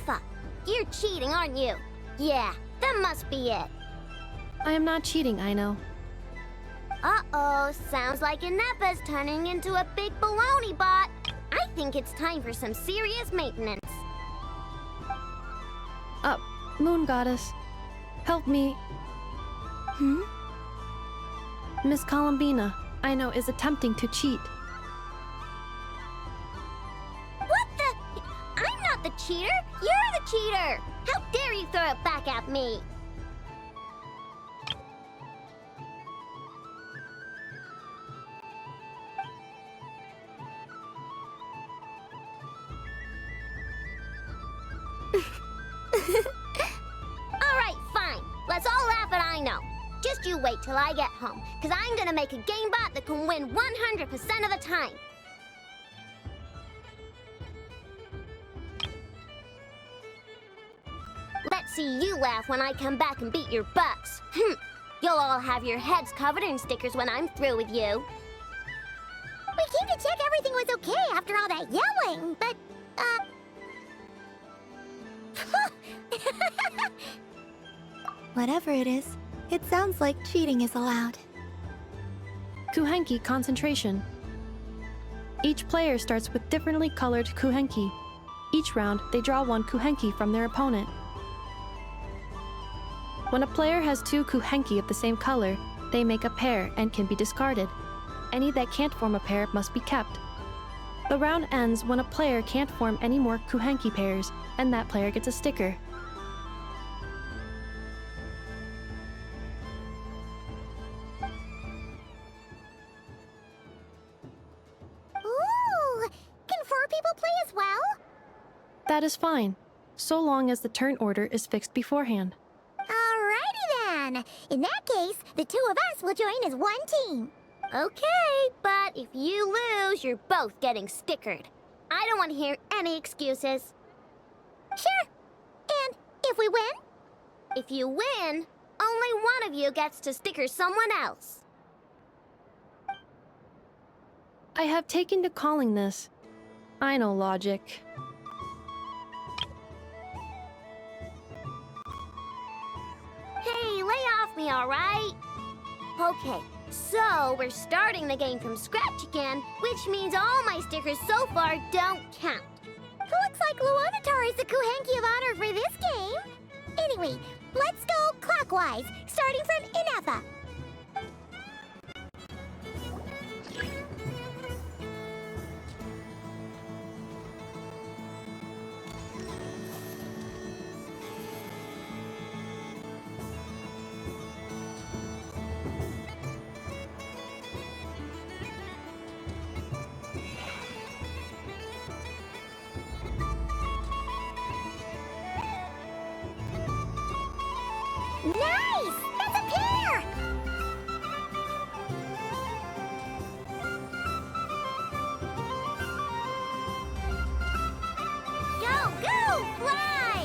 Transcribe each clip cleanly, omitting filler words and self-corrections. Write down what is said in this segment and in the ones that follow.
Ineffa. You're cheating, aren't you? Yeah, that must be it. I am not cheating, Aino. Uh-oh, sounds like Ineffa's turning into a big baloney bot. I think it's time for some serious maintenance. Moon Goddess, help me. Miss Columbina, Aino is attempting to cheat. What the? I'm not the cheater. You're the cheater. How dare you throw it back at me? Alright, fine. Let's all laugh at Aino. Just you wait till I get home, because I'm gonna make a game bot that can win 100% of the time. Let's see you laugh when I come back and beat your butts. You'll all have your heads covered in stickers when I'm through with you. We came to check everything was okay after all that yelling, but, Whatever it is, it sounds like cheating is allowed. Kuhenki concentration. Each player starts with differently colored kuhenki. Each round, they draw one kuhenki from their opponent. When a player has two kuhenki of the same color, they make a pair and can be discarded. Any that can't form a pair must be kept. The round ends when a player can't form any more kuhenki pairs, and that player gets a sticker. ooh, can 4 people play as well? That is fine, so long as the turn order is fixed beforehand. Alrighty then. In that case, the 2 of us will join as one team. Okay, but if you lose, you're both getting stickered. I don't want to hear any excuses. Sure. And if we win? If you win, only one of you gets to sticker someone else. I have taken to calling this. I know logic. Hey, lay off me, all right? Okay, so we're starting the game from scratch again, which means all my stickers so far don't count. Looks like Luonatar is the Kuhenki of honor for this game. Anyway, let's go clockwise, starting from Ineffa. Nice! That's a pair! Go, go, fly!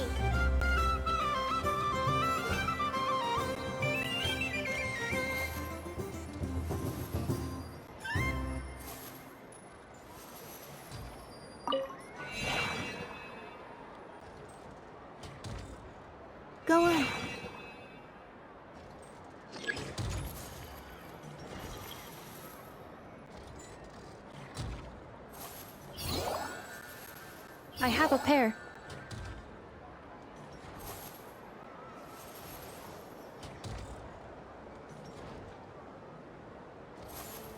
Go on. I have a pair.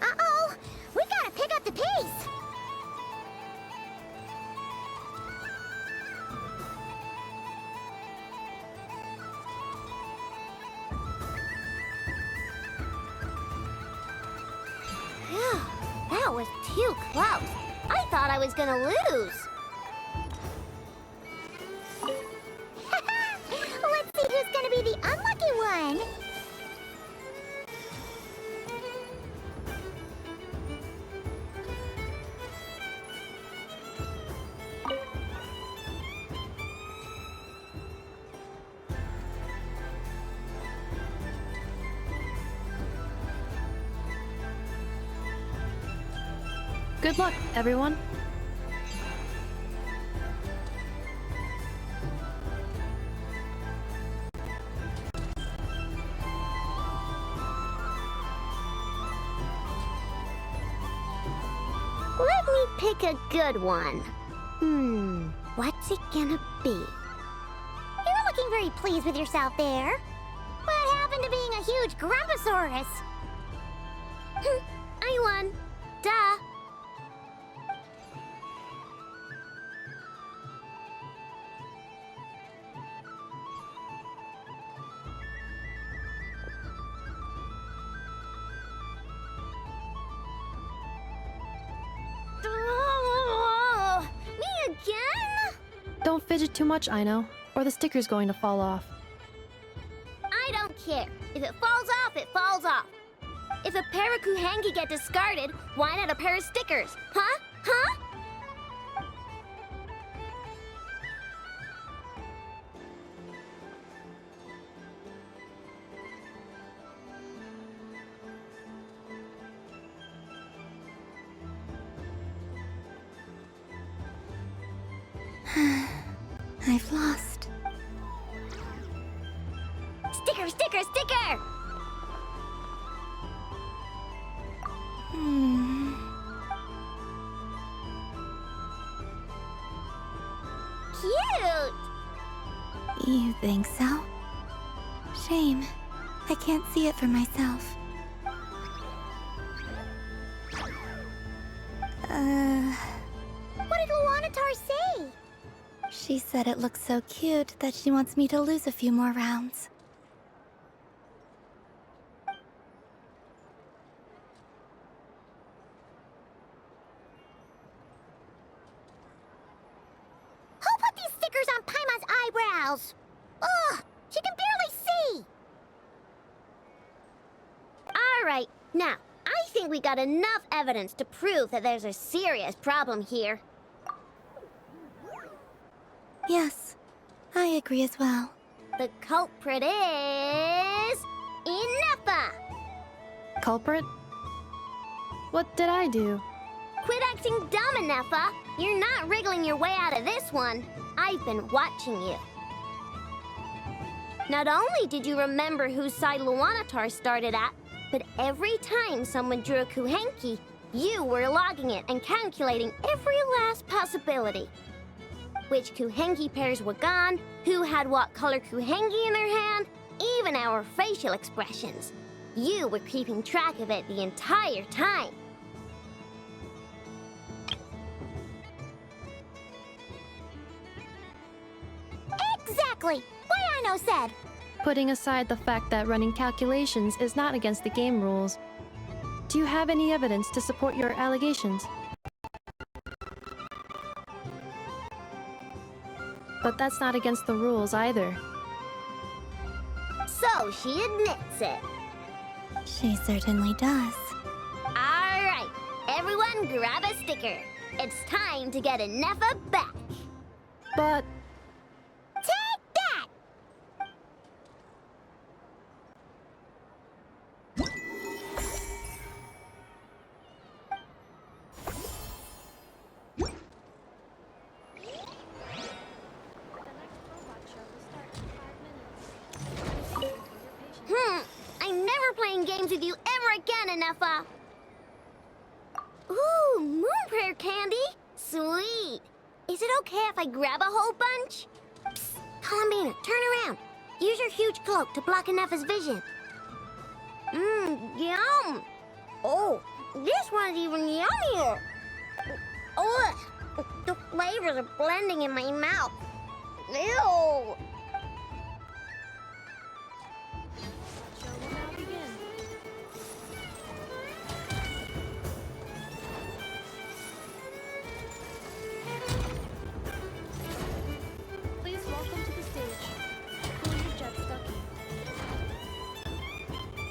Uh-oh! We gotta pick up the pace! Phew, that was too close. I thought I was gonna lose. Let's see who's gonna be the unlucky one! Good luck, everyone. pick a good one. What's it gonna be? You're looking very pleased with yourself there. What happened to being a huge Grumposaurus? I won. Duh. Me again? Don't fidget too much, Ino, or the sticker's going to fall off. I don't care. If it falls off, it falls off. If a pair of Kuhenki get discarded, why not a pair of stickers? Huh? Huh? I've lost. Sticker, sticker, sticker! Cute! You think so? Shame. I can't see it for myself. What did Luanatar say? She said it looks so cute that she wants me to lose a few more rounds. Who put these stickers on Paimon's eyebrows? Ugh, she can barely see. All right, now, I think we got enough evidence to prove that there's a serious problem here. Yes, I agree as well. The culprit is... Inepa! Culprit? What did I do? Quit acting dumb, Inepa! You're not wriggling your way out of this one. I've been watching you. Not only did you remember whose side Luanatar started at, but every time someone drew a Kuhenki, you were logging it and calculating every last possibility. Which Kuhenki pairs were gone, who had what color Kuhenki in their hand, even our facial expressions. You were keeping track of it the entire time. Exactly! What Ino said. Putting aside the fact that running calculations is not against the game rules, do you have any evidence to support your allegations? But that's not against the rules either. So she admits it. She certainly does. All right, everyone grab a sticker. It's time to get Inepa back. But Take that! I'm never playing games with you ever again, Inepa. Ooh, moon prayer candy. Sweet. Is it okay if I grab a whole bunch? Psst, Columbina, turn around. Use your huge cloak to block Inepa's vision. Yum. Oh, this one's even yummier. Ugh, the flavors are blending in my mouth. Ew. Please welcome to the stage, Cool Jet Stucky.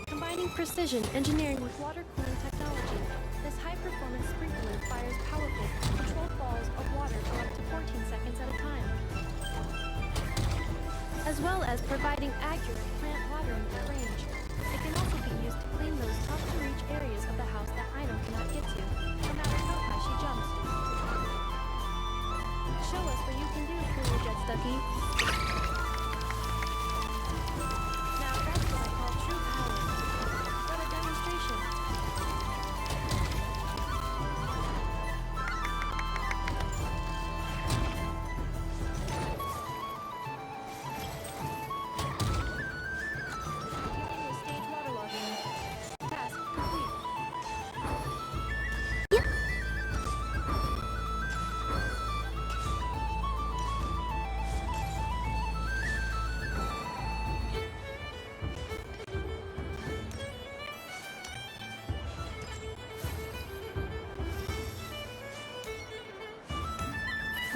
Combining precision engineering with water cooling technology, this high-performance sprinkler fires powerful, controlled balls of water for up to 14 seconds at a time, as well as providing accurate plant watering range. It can also be used to clean those tough-to-reach areas of the house that Ino cannot get to, no matter how high she jumps. Show us what you can do, Cool Jet Stucky. Now that's what I call true power. What a demonstration.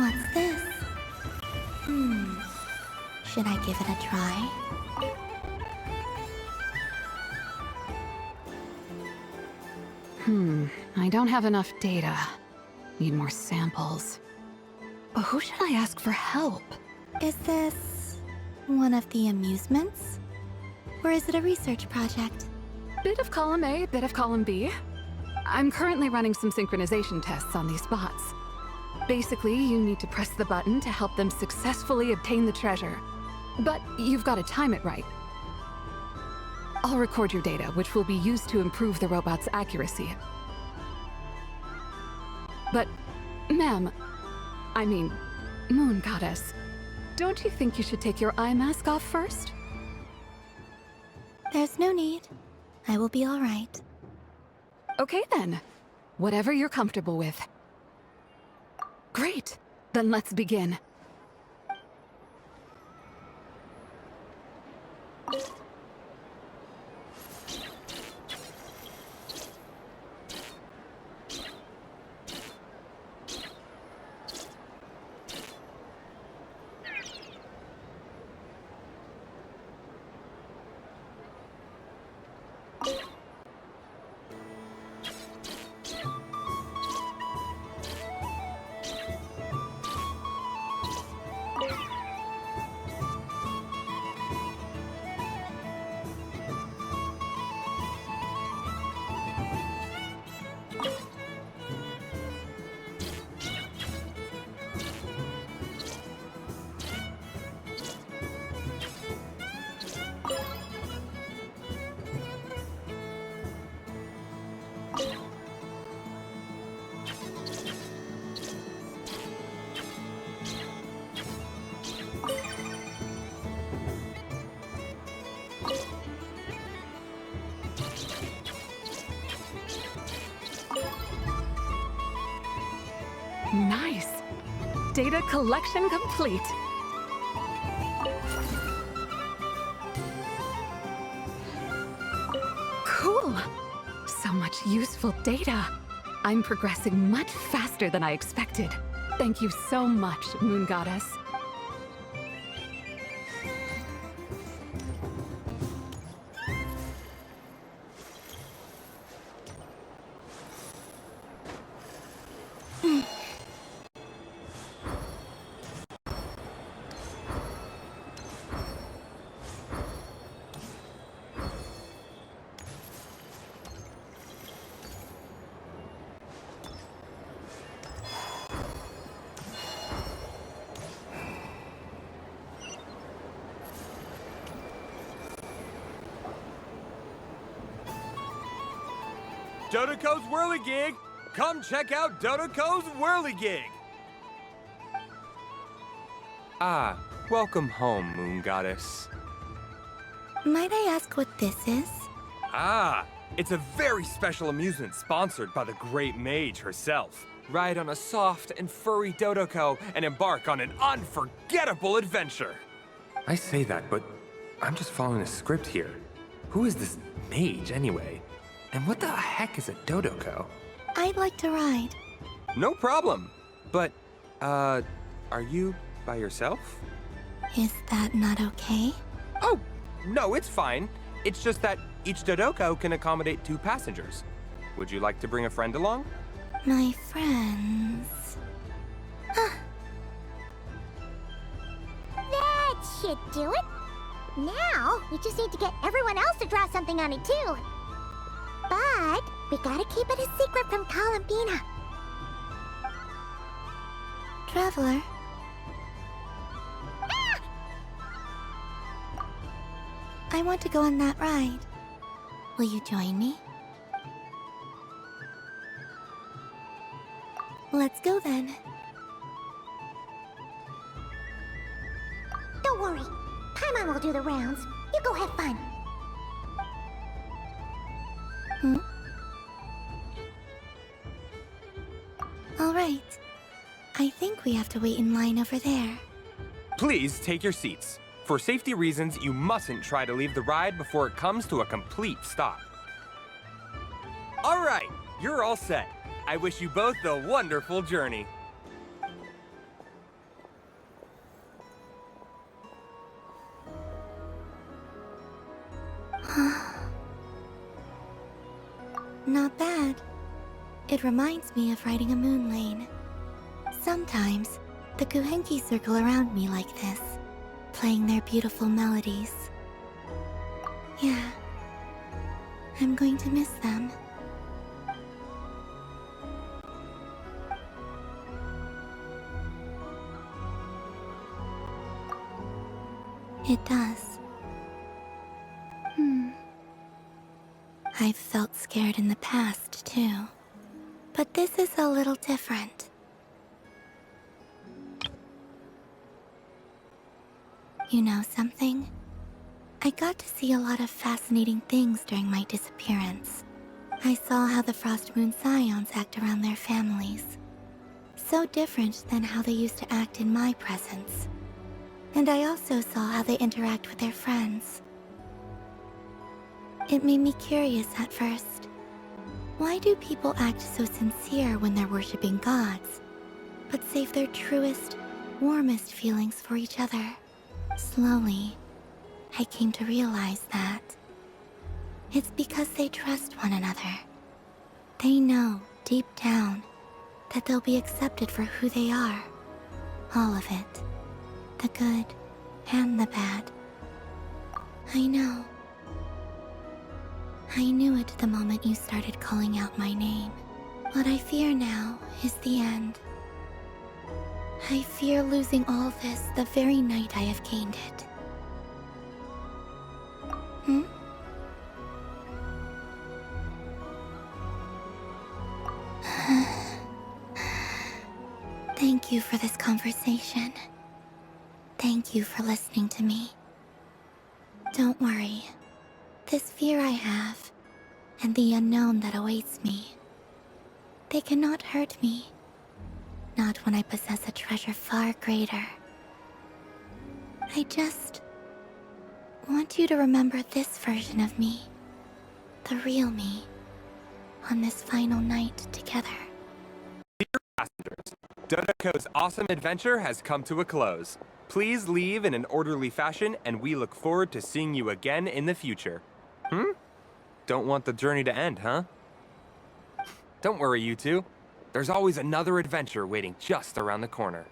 What's this? Should I give it a try? I don't have enough data. Need more samples. Who should I ask for help? Is this one of the amusements? Or is it a research project? Bit of column A, bit of column B. I'm currently running some synchronization tests on these bots. Basically, you need to press the button to help them successfully obtain the treasure. But you've got to time it right. I'll record your data, which will be used to improve the robot's accuracy. But, ma'am, I mean, Moon Goddess, don't you think you should take your eye mask off first? There's no need. I will be all right. Okay then. Whatever you're comfortable with. Great. Then let's begin. Nice. Data collection complete. Cool. So much useful data. I'm progressing much faster than I expected. Thank you so much, Moon Goddess. Dodoco's Whirligig! Come check out Dodoco's Whirligig! Ah, welcome home, Moon Goddess. Might I ask what this is? Ah, it's a very special amusement sponsored by the great mage herself. Ride on a soft and furry Dodoco and embark on an unforgettable adventure. I say that, but I'm just following a script here. Who is this mage, anyway? And what the heck is a Dodoco? I'd like to ride. No problem. But, are you by yourself? Is that not okay? Oh, no, it's fine. It's just that each Dodoco can accommodate 2 passengers. Would you like to bring a friend along? My friends... That should do it. Now, we just need to get everyone else to draw something on it, too. But we gotta keep it a secret from Columbina. Traveler, I want to go on that ride. Will you join me? Let's go then. Don't worry. Paimon will do the rounds. You go have fun. All right. I think we have to wait in line over there. Please take your seats. For safety reasons, you mustn't try to leave the ride before it comes to a complete stop. All right, you're all set. I wish you both a wonderful journey. Not bad. It reminds me of riding a moon lane. Sometimes, the Kuhenki circle around me like this, playing their beautiful melodies. Yeah, I'm going to miss them. It does. I've felt scared in the past, too. But this is a little different. You know something? I got to see a lot of fascinating things during my disappearance. I saw how the Frost Moon Scions act around their families. So different than how they used to act in my presence. And I also saw how they interact with their friends. It made me curious at first. Why do people act so sincere when they're worshipping gods, but save their truest, warmest feelings for each other? Slowly, I came to realize that it's because they trust one another. They know, deep down, that they'll be accepted for who they are. All of it. The good and the bad. I know. I knew it the moment you started calling out my name. What I fear now is the end. I fear losing all this the very night I have gained it. Thank you for this conversation. Thank you for listening to me. Don't worry. This fear I have, and the unknown that awaits me, they cannot hurt me. Not when I possess a treasure far greater. I just want you to remember this version of me, the real me, on this final night together. Passengers, Dodoko's awesome adventure has come to a close. Please leave in an orderly fashion, and we look forward to seeing you again in the future. Don't want the journey to end, huh? Don't worry, you two. There's always another adventure waiting just around the corner.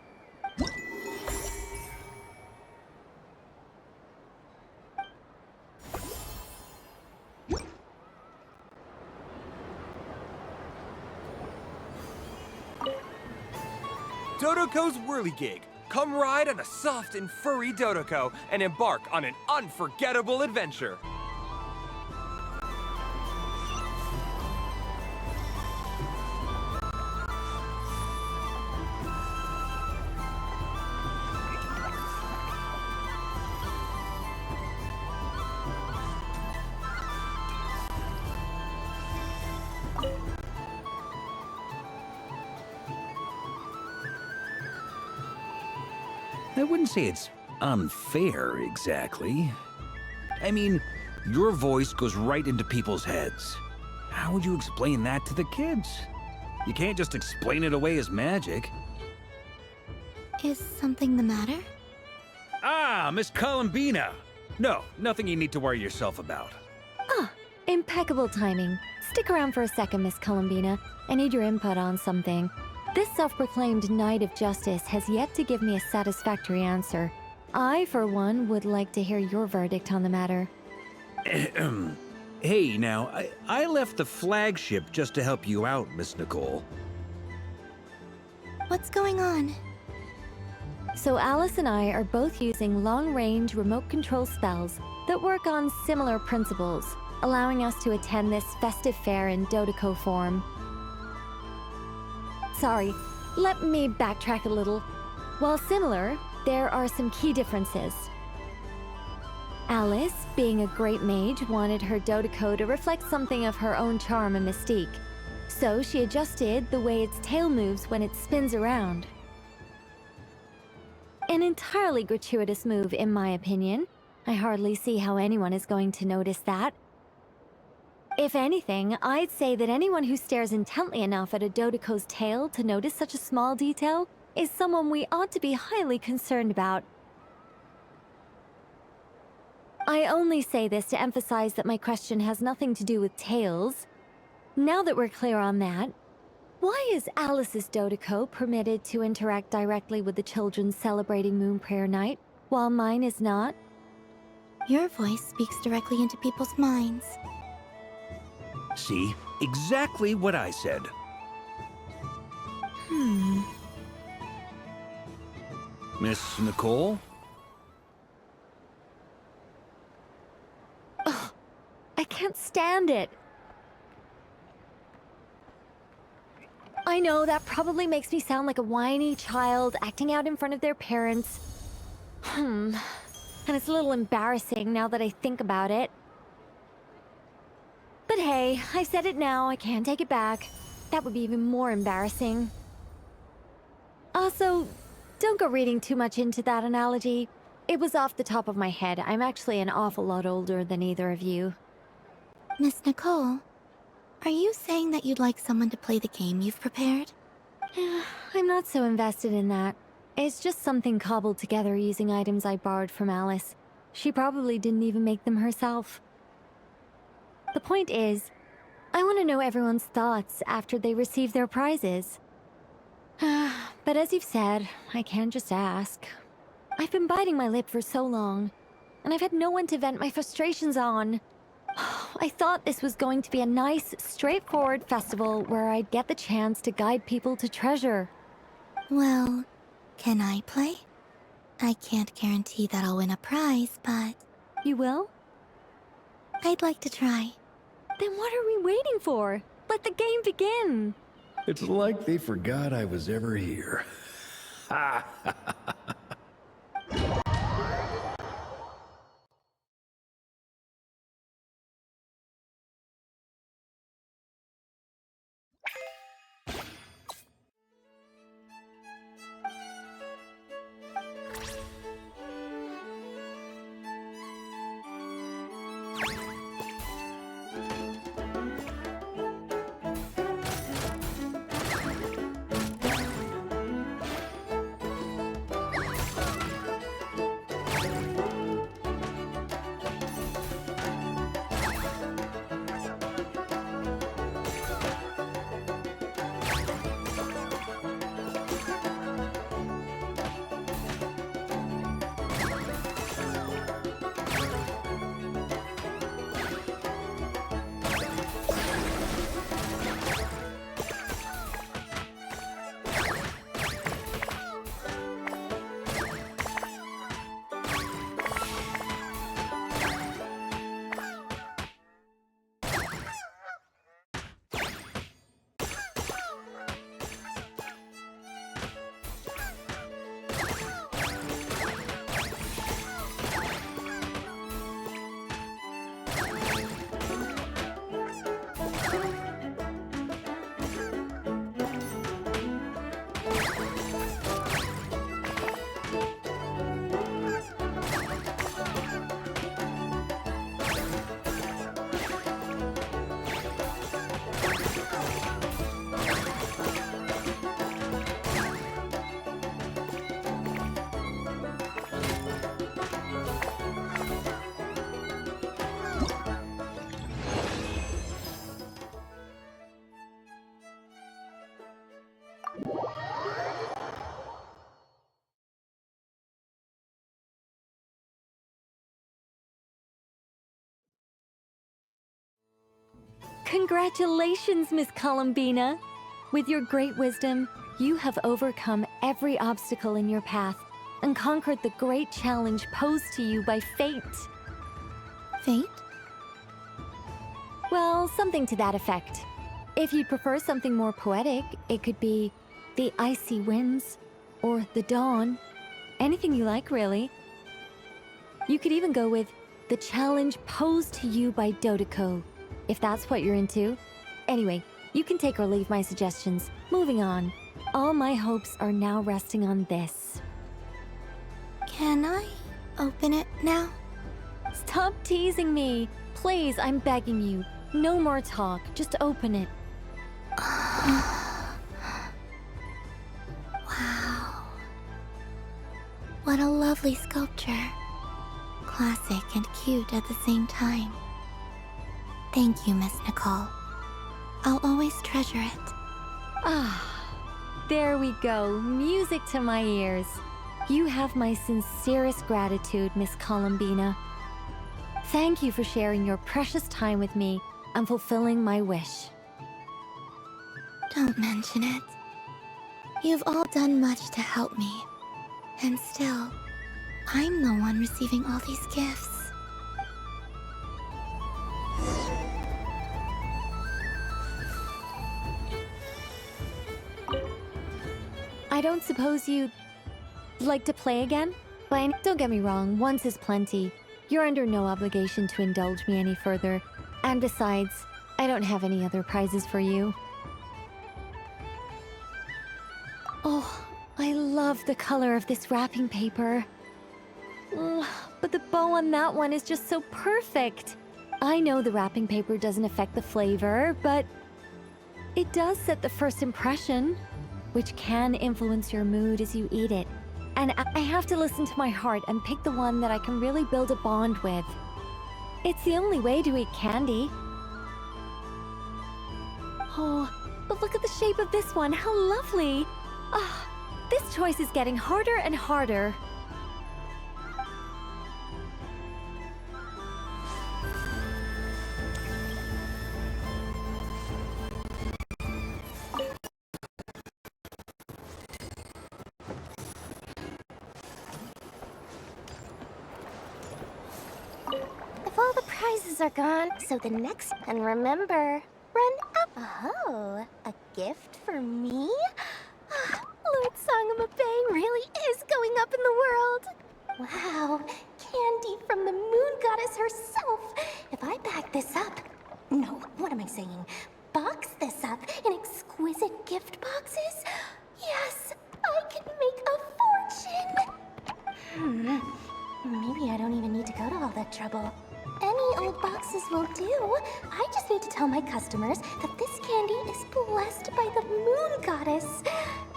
Dodoko's Whirligig. Come ride on a soft and furry Dodoko and embark on an unforgettable adventure. I wouldn't say it's unfair, exactly. I mean, your voice goes right into people's heads. How would you explain that to the kids? You can't just explain it away as magic. Is something the matter? Ah, Miss Columbina! No, nothing you need to worry yourself about. Impeccable timing. Stick around for a second, Miss Columbina. I need your input on something. This self-proclaimed Knight of Justice has yet to give me a satisfactory answer. I, for one, would like to hear your verdict on the matter. Hey, now, I left the flagship just to help you out, Miss Nicole. What's going on? So Alice and I are both using long-range remote control spells that work on similar principles, allowing us to attend this festive fair in Dodoko form. Sorry, let me backtrack a little. While similar, there are some key differences. Alice, being a great mage, wanted her Dodoko to reflect something of her own charm and mystique. So she adjusted the way its tail moves when it spins around. An entirely gratuitous move, in my opinion. I hardly see how anyone is going to notice that. If anything, I'd say that anyone who stares intently enough at a Dodoko's tail to notice such a small detail is someone we ought to be highly concerned about. I only say this to emphasize that my question has nothing to do with tails. Now that we're clear on that, why is Alice's Dodoko permitted to interact directly with the children celebrating Moon Prayer Night, while mine is not? Your voice speaks directly into people's minds. See? Exactly what I said. Miss Nicole? I can't stand it. I know that probably makes me sound like a whiny child acting out in front of their parents. And it's a little embarrassing now that I think about it. But hey, I said it now, I can't take it back. That would be even more embarrassing. Also, don't go reading too much into that analogy. It was off the top of my head. I'm actually an awful lot older than either of you. Miss Nicole, are you saying that you'd like someone to play the game you've prepared? I'm not so invested in that. It's just something cobbled together using items I borrowed from Alice. She probably didn't even make them herself. The point is, I want to know everyone's thoughts after they receive their prizes. But as you've said, I can't just ask. I've been biting my lip for so long, and I've had no one to vent my frustrations on. I thought this was going to be a nice, straightforward festival where I'd get the chance to guide people to treasure. Well, can I play? I can't guarantee that I'll win a prize, but You will? I'd like to try. Then what are we waiting for? Let the game begin! It's like they forgot I was ever here. Congratulations, Miss Columbina! With your great wisdom, you have overcome every obstacle in your path and conquered the great challenge posed to you by fate. Fate? Well, something to that effect. If you'd prefer something more poetic, it could be the icy winds or the dawn. Anything you like, really. You could even go with the challenge posed to you by Dodoko, if that's what you're into. Anyway, you can take or leave my suggestions. Moving on. All my hopes are now resting on this. Can I open it now? Stop teasing me! Please, I'm begging you. No more talk. Just open it. Wow. What a lovely sculpture. classic and cute at the same time. Thank you, Miss Nicole. I'll always treasure it. Ah, there we go. Music to my ears. You have my sincerest gratitude, Miss Columbina. Thank you for sharing your precious time with me and fulfilling my wish. Don't mention it. You've all done much to help me. And still, I'm the one receiving all these gifts. I don't suppose you'd like to play again? But don't get me wrong, once is plenty. You're under no obligation to indulge me any further. And besides, I don't have any other prizes for you. Oh, I love the color of this wrapping paper. But the bow on that one is just so perfect. I know the wrapping paper doesn't affect the flavor, but it does set the first impression, which can influence your mood as you eat it. And I have to listen to my heart and pick the one that I can really build a bond with. It's the only way to eat candy. Oh, but look at the shape of this one. How lovely. Ah, this choice is getting harder and harder. If all the prizes are gone, so the next... And remember, run up. Oh, a gift for me? Lord Sangama Bay really is going up in the world. Wow, candy from the moon goddess herself. If I back this up... No, what am I saying? Box this up in exquisite gift boxes? Yes, I can make a fortune. Maybe I don't even need to go to all that trouble. Any old boxes will do. I just need to tell my customers that this candy is blessed by the moon goddess.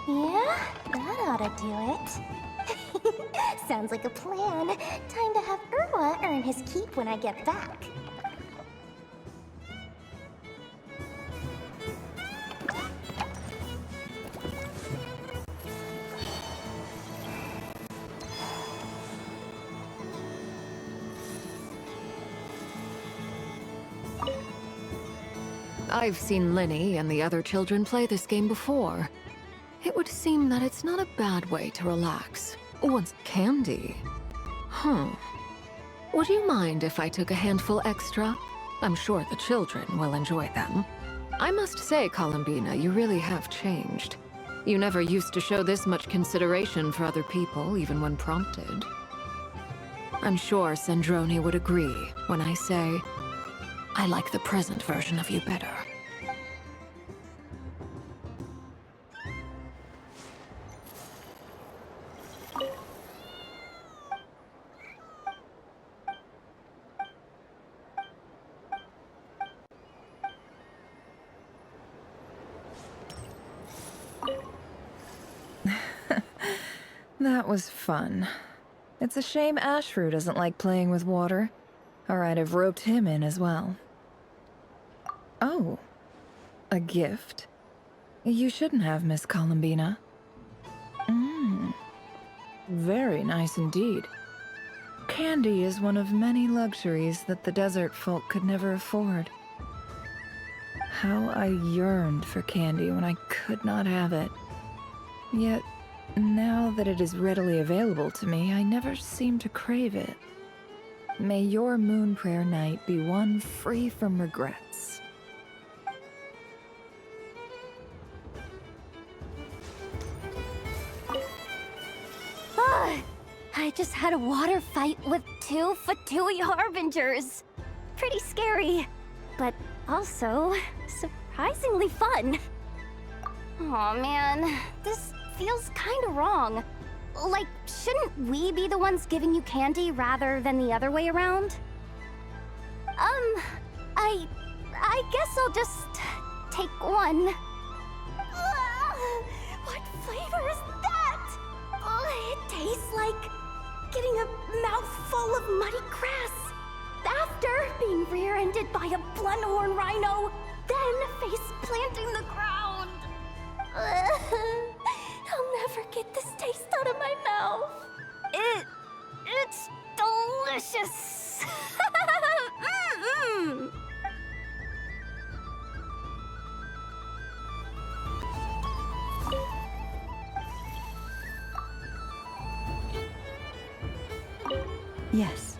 Yeah, that ought to do it. Sounds like a plan. Time to have Irwa earn his keep when I get back. I've seen Linny and the other children play this game before. It would seem that it's not a bad way to relax. What's candy? Would you mind if I took a handful extra? I'm sure the children will enjoy them. I must say, Columbina, you really have changed. You never used to show this much consideration for other people, even when prompted. I'm sure Sandrone would agree when I say, I like the present version of you better. That was fun. It's a shame Ashru doesn't like playing with water, or I'd have roped him in as well. Oh, a gift? You shouldn't have, Miss Columbina. Very nice indeed. Candy is one of many luxuries that the desert folk could never afford. How I yearned for candy when I could not have it. Yet, now that it is readily available to me, I never seem to crave it. May your moon prayer night be one free from regrets. I just had a water fight with two Fatui Harbingers. Pretty scary, but also surprisingly fun. Aw, man, this feels kinda wrong. Like, shouldn't we be the ones giving you candy rather than the other way around? I guess I'll just take one. What flavor is that? It tastes like getting a mouthful full of muddy grass. After being rear-ended by a bloodhorn rhino, then face planting the ground. I'll never get this taste out of my mouth. It's delicious. Mm-mm. Yes.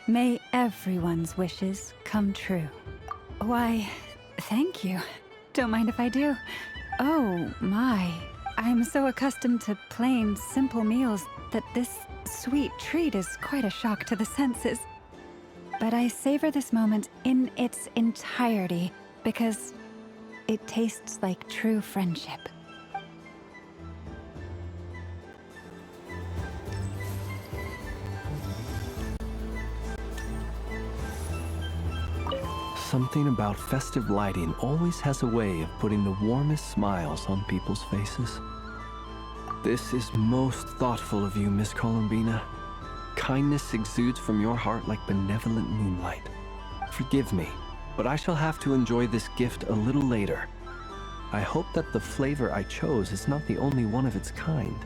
May everyone's wishes come true. Why, thank you. Don't mind if I do. Oh, my. I'm so accustomed to plain, simple meals that this sweet treat is quite a shock to the senses. But I savor this moment in its entirety because it tastes like true friendship. Something about festive lighting always has a way of putting the warmest smiles on people's faces. This is most thoughtful of you, Miss Columbina. Kindness exudes from your heart like benevolent moonlight. Forgive me, but I shall have to enjoy this gift a little later. I hope that the flavor I chose is not the only one of its kind.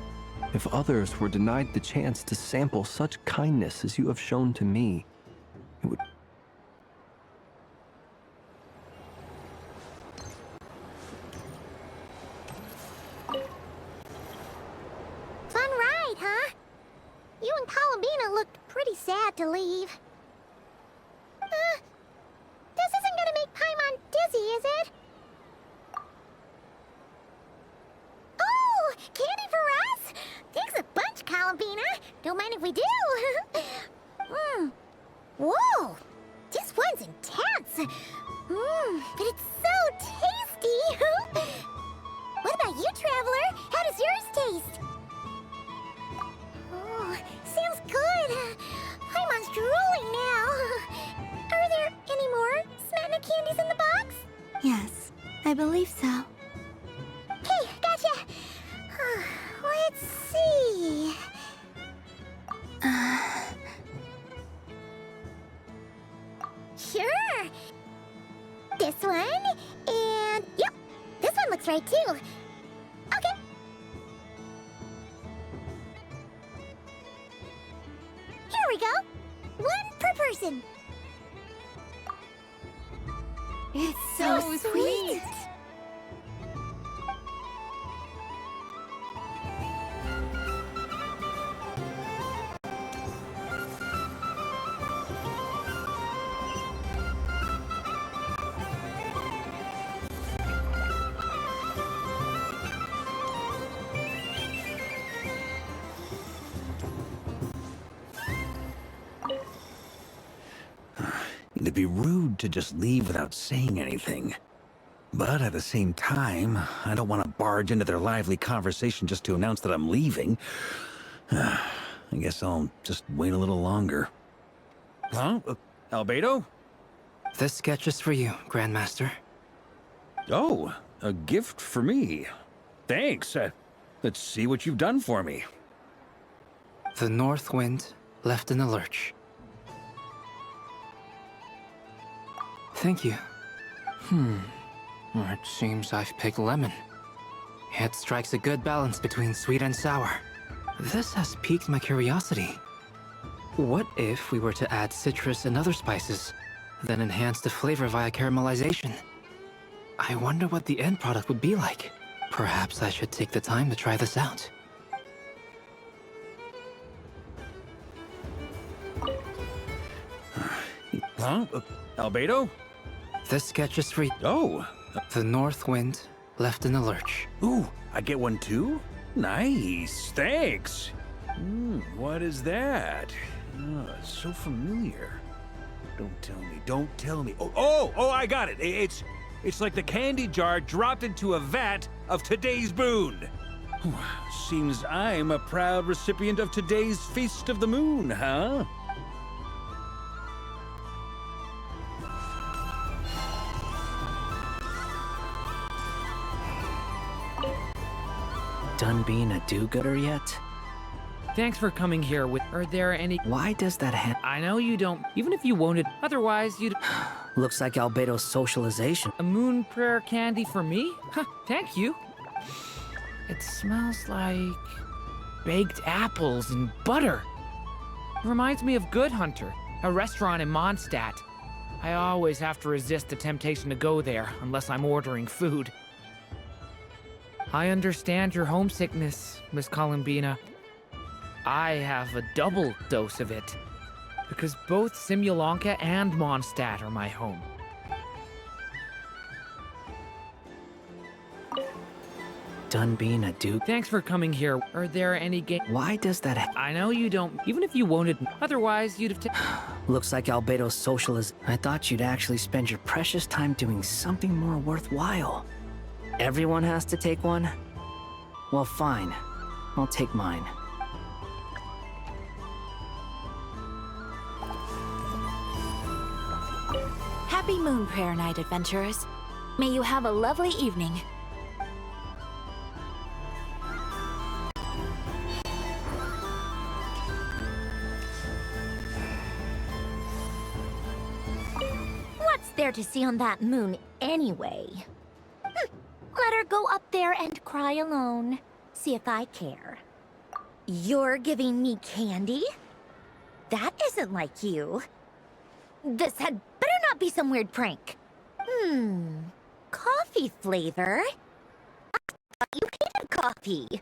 If others were denied the chance to sample such kindness as you have shown to me, it would... Fun ride, huh? You and Columbina looked pretty sad to leave. This isn't gonna make Paimon dizzy, is it? Oh, candy for us? Thanks a bunch, Columbina. Don't mind if we do. Whoa, this one's intense. But it's so tasty. What about you, Traveler? How does yours taste? Oh, sounds good. Paimon's drooling now. Are there any more Snapna candies in the box? Yes, I believe so. Okay, gotcha. Let's see. Sure. This one, and yep, this one looks right too. Okay. Here we go. One per person. It's so sweet. It'd be rude to just leave without saying anything. But at the same time, I don't want to barge into their lively conversation just to announce that I'm leaving. I guess I'll just wait a little longer. Huh? Albedo? This sketch is for you, Grandmaster. Oh, a gift for me. Thanks. Let's see what you've done for me. The north wind left in the lurch. Thank you. It seems I've picked lemon. It strikes a good balance between sweet and sour. This has piqued my curiosity. What if we were to add citrus and other spices, then enhance the flavor via caramelization? I wonder what the end product would be like. Perhaps I should take the time to try this out. Huh? Albedo? This sketch is for you. Oh. The north wind left in the lurch. Ooh, I get one too? Nice, thanks. What is that? Oh, it's so familiar. Don't tell me. Oh, I got it. It's like the candy jar dropped into a vat of today's boon. Seems I'm a proud recipient of today's Feast of the Moon, huh? Done being a do-gooder yet? Thanks for coming here with... Are there any... Why does that I know you don't... Even if you wanted... Otherwise, you'd... Looks like Albedo's socialization. A moon prayer candy for me? Huh, thank you. It smells like... baked apples and butter. Reminds me of Good Hunter, a restaurant in Mondstadt. I always have to resist the temptation to go there, unless I'm ordering food. I understand your homesickness, Miss Columbina. I have a double dose of it, because both Simulanka and Mondstadt are my home. Done being a duke. Thanks for coming here. Are there any Why does that I know you don't... Even if you wanted... Otherwise, you'd have Looks like Albedo's socialism. I thought you'd actually spend your precious time doing something more worthwhile. Everyone has to take one? Well, fine. I'll take mine. Happy Moon Prayer Night, adventurers. May you have a lovely evening. What's there to see on that moon anyway? Let her go up there and cry alone. See if I care. You're giving me candy? That isn't like you. This had better not be some weird prank. Coffee flavor? I thought you hated coffee.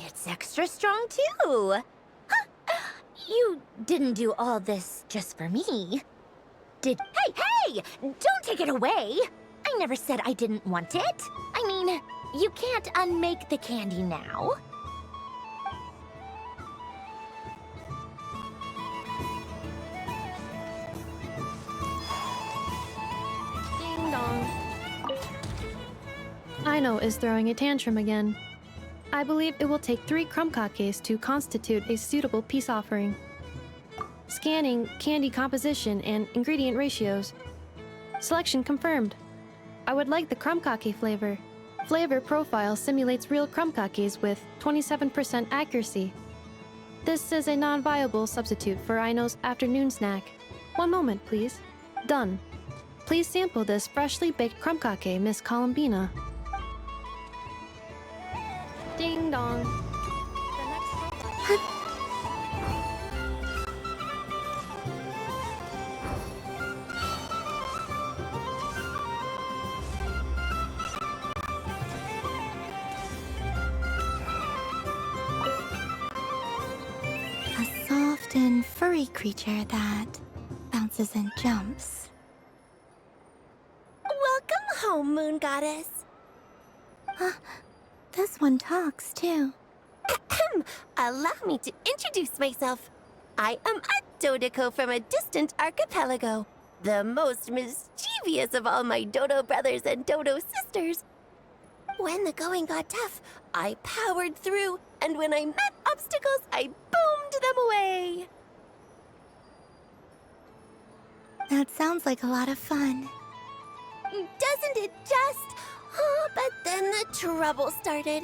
It's extra strong too. You didn't do all this just for me. Hey! Don't take it away! I never said I didn't want it. I mean, you can't unmake the candy now. Ding dong. Aino is throwing a tantrum again. I believe it will take 3 crumb-kakes to constitute a suitable peace offering. Scanning candy composition and ingredient ratios. Selection confirmed. I would like the crumb-kake flavor. Flavor profile simulates real crumb-kakes with 27% accuracy. This is a non-viable substitute for Aino's afternoon snack. One moment, please. Done. Please sample this freshly baked crumb-kake, Miss Columbina. Ding dong. A soft and furry creature that bounces and jumps. Welcome home, Moon Goddess. This one talks, too. Allow me to introduce myself. I am a Dodiko from a distant archipelago, the most mischievous of all my Dodo brothers and Dodo sisters. When the going got tough, I powered through, and when I met obstacles, I boomed them away. That sounds like a lot of fun. Doesn't it just? But then the trouble started.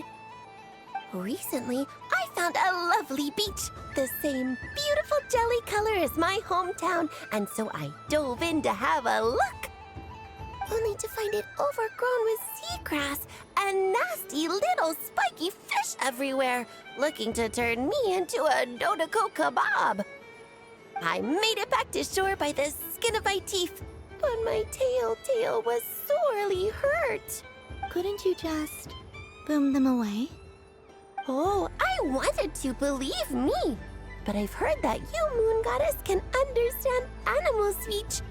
Recently, I found a lovely beach, the same beautiful jelly color as my hometown, and so I dove in to have a look. Only to find it overgrown with seagrass and nasty little spiky fish everywhere, looking to turn me into a Dodiko kebab. I made it back to shore by the skin of my teeth, but my tail was sorely hurt. Couldn't you just boom them away? Oh, I wanted to, believe me. But I've heard that you, Moon Goddess, can understand animal speech.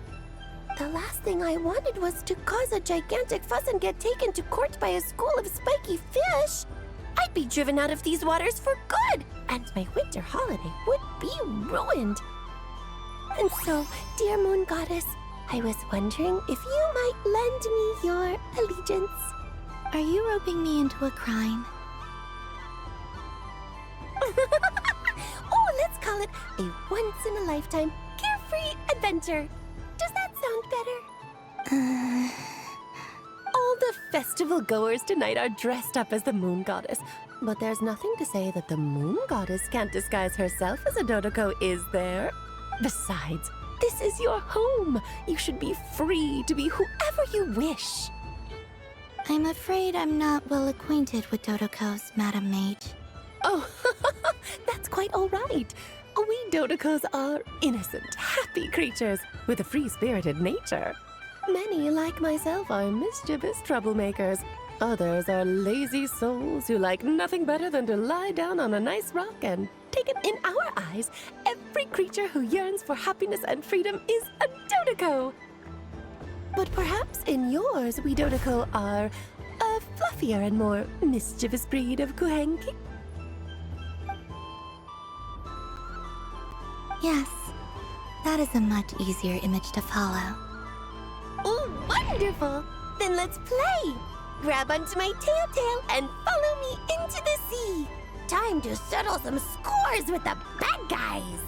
The last thing I wanted was to cause a gigantic fuss and get taken to court by a school of spiky fish. I'd be driven out of these waters for good, and my winter holiday would be ruined. And so, dear Moon Goddess, I was wondering if you might lend me your allegiance. Are you roping me into a crime? Oh, let's call it a once-in-a-lifetime carefree adventure. Does that sound better? All The festival goers tonight are dressed up as the moon goddess. But there's nothing to say that the moon goddess can't disguise herself as a Dodoko, is there? Besides, this is your home. You should be free to be whoever you wish. I'm afraid I'm not well acquainted with Dodokos, Madam Mage. Oh, that's quite all right. We Dodokos are innocent, happy creatures with a free-spirited nature. Many, like myself, are mischievous troublemakers. Others are lazy souls who like nothing better than to lie down on a nice rock and take it. In our eyes, every creature who yearns for happiness and freedom is a Dodoko. But perhaps in yours, we Dodoko are a fluffier and more mischievous breed of Kuhenki. Yes, that is a much easier image to follow. Oh, wonderful! Then let's play! Grab onto my tail and follow me into the sea! Time to settle some scores with the bad guys!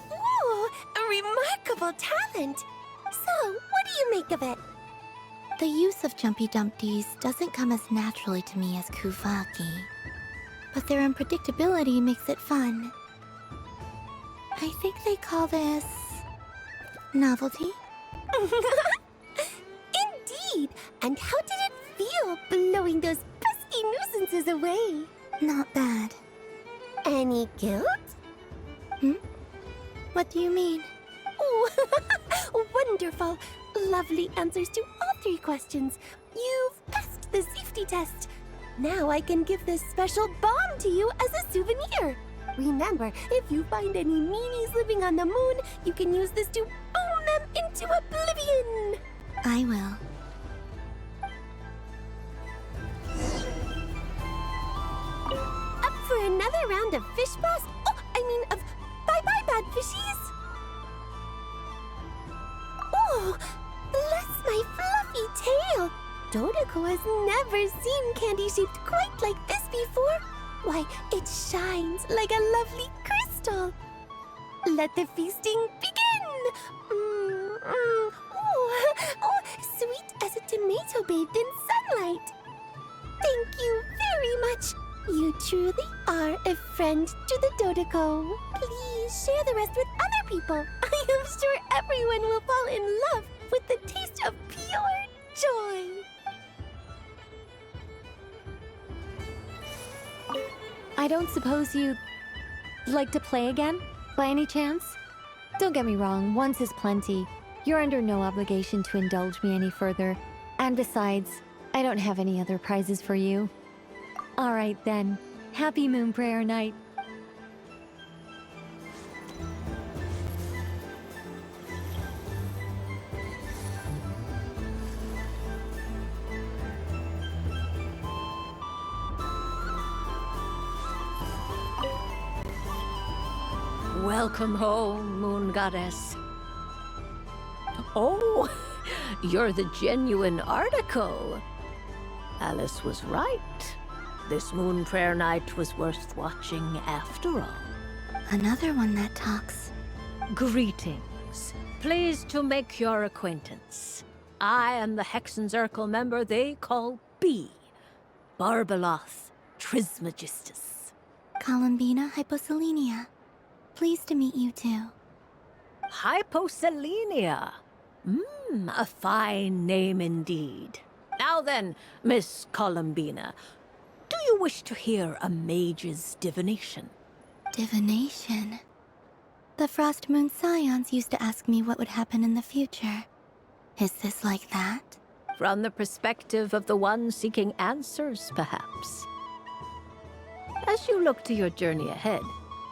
Ooh, a remarkable talent! So, what do you make of it? The use of Jumpy Dumpties doesn't come as naturally to me as Kuvaki, but their unpredictability makes it fun. I think they call this... novelty? Indeed! And how did it feel blowing those pesky nuisances away? Not bad. Any guilt? What do you mean? Oh, wonderful! Lovely answers to all 3 questions. You've passed the safety test. Now I can give this special bomb to you as a souvenir. Remember, if you find any meanies living on the moon, you can use this to boom them into oblivion. I will. Up for another round of fish boss? Of bye-bye, bad fishies. Oh, bless my fluffy tail. Dodoko has never seen candy shaped quite like this before. Why, it shines like a lovely crystal. Let the feasting begin. Oh, sweet as a tomato bathed in sunlight. Thank you very much. You truly are a friend to the Dodoko. Please share the rest with other people. I am sure everyone will fall in love with the taste of pure joy. I don't suppose you'd like to play again, by any chance? Don't get me wrong, once is plenty. You're under no obligation to indulge me any further. And besides, I don't have any other prizes for you. All right then. Happy Moon Prayer Night. Welcome home, Moon Goddess. Oh, you're the genuine article. Alice was right. This Moon Prayer Night was worth watching after all. Another one that talks. Greetings. Pleased to make your acquaintance. I am the Hexenzirkel member they call B. Barbeloth Trismegistus. Columbina Hyposelenia. Pleased to meet you too. Hyposelenia. A fine name indeed. Now then, Miss Columbina, do you wish to hear a mage's divination? Divination? The Frost Moon Scions used to ask me what would happen in the future. Is this like that? From the perspective of the one seeking answers, perhaps. As you look to your journey ahead,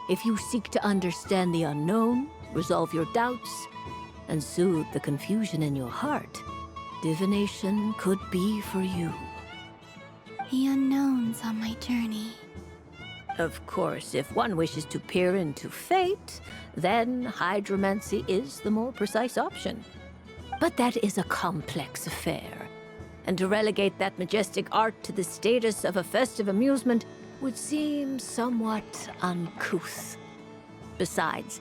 if you seek to understand the unknown, resolve your doubts, and soothe the confusion in your heart, divination could be for you. The unknowns on my journey. Of course, if one wishes to peer into fate, then hydromancy is the more precise option. But that is a complex affair, and to relegate that majestic art to the status of a festive amusement would seem somewhat uncouth. Besides,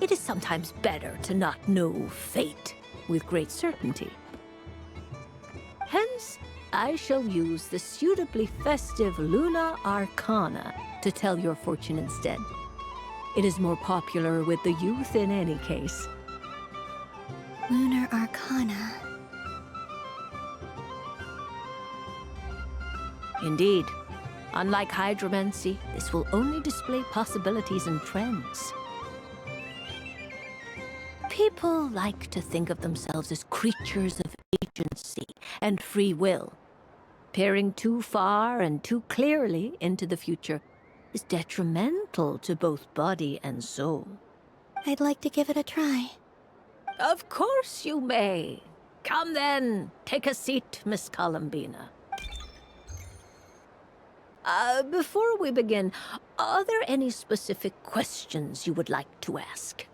it is sometimes better to not know fate with great certainty. Hence, I shall use the suitably festive Luna Arcana to tell your fortune instead. It is more popular with the youth in any case. Lunar Arcana. Indeed. Unlike hydromancy, this will only display possibilities and trends. People like to think of themselves as creatures of agency and free will. Peering too far and too clearly into the future is detrimental to both body and soul. I'd like to give it a try. Of course you may. Come then, take a seat, Miss Columbina. Before we begin, are there any specific questions you would like to ask?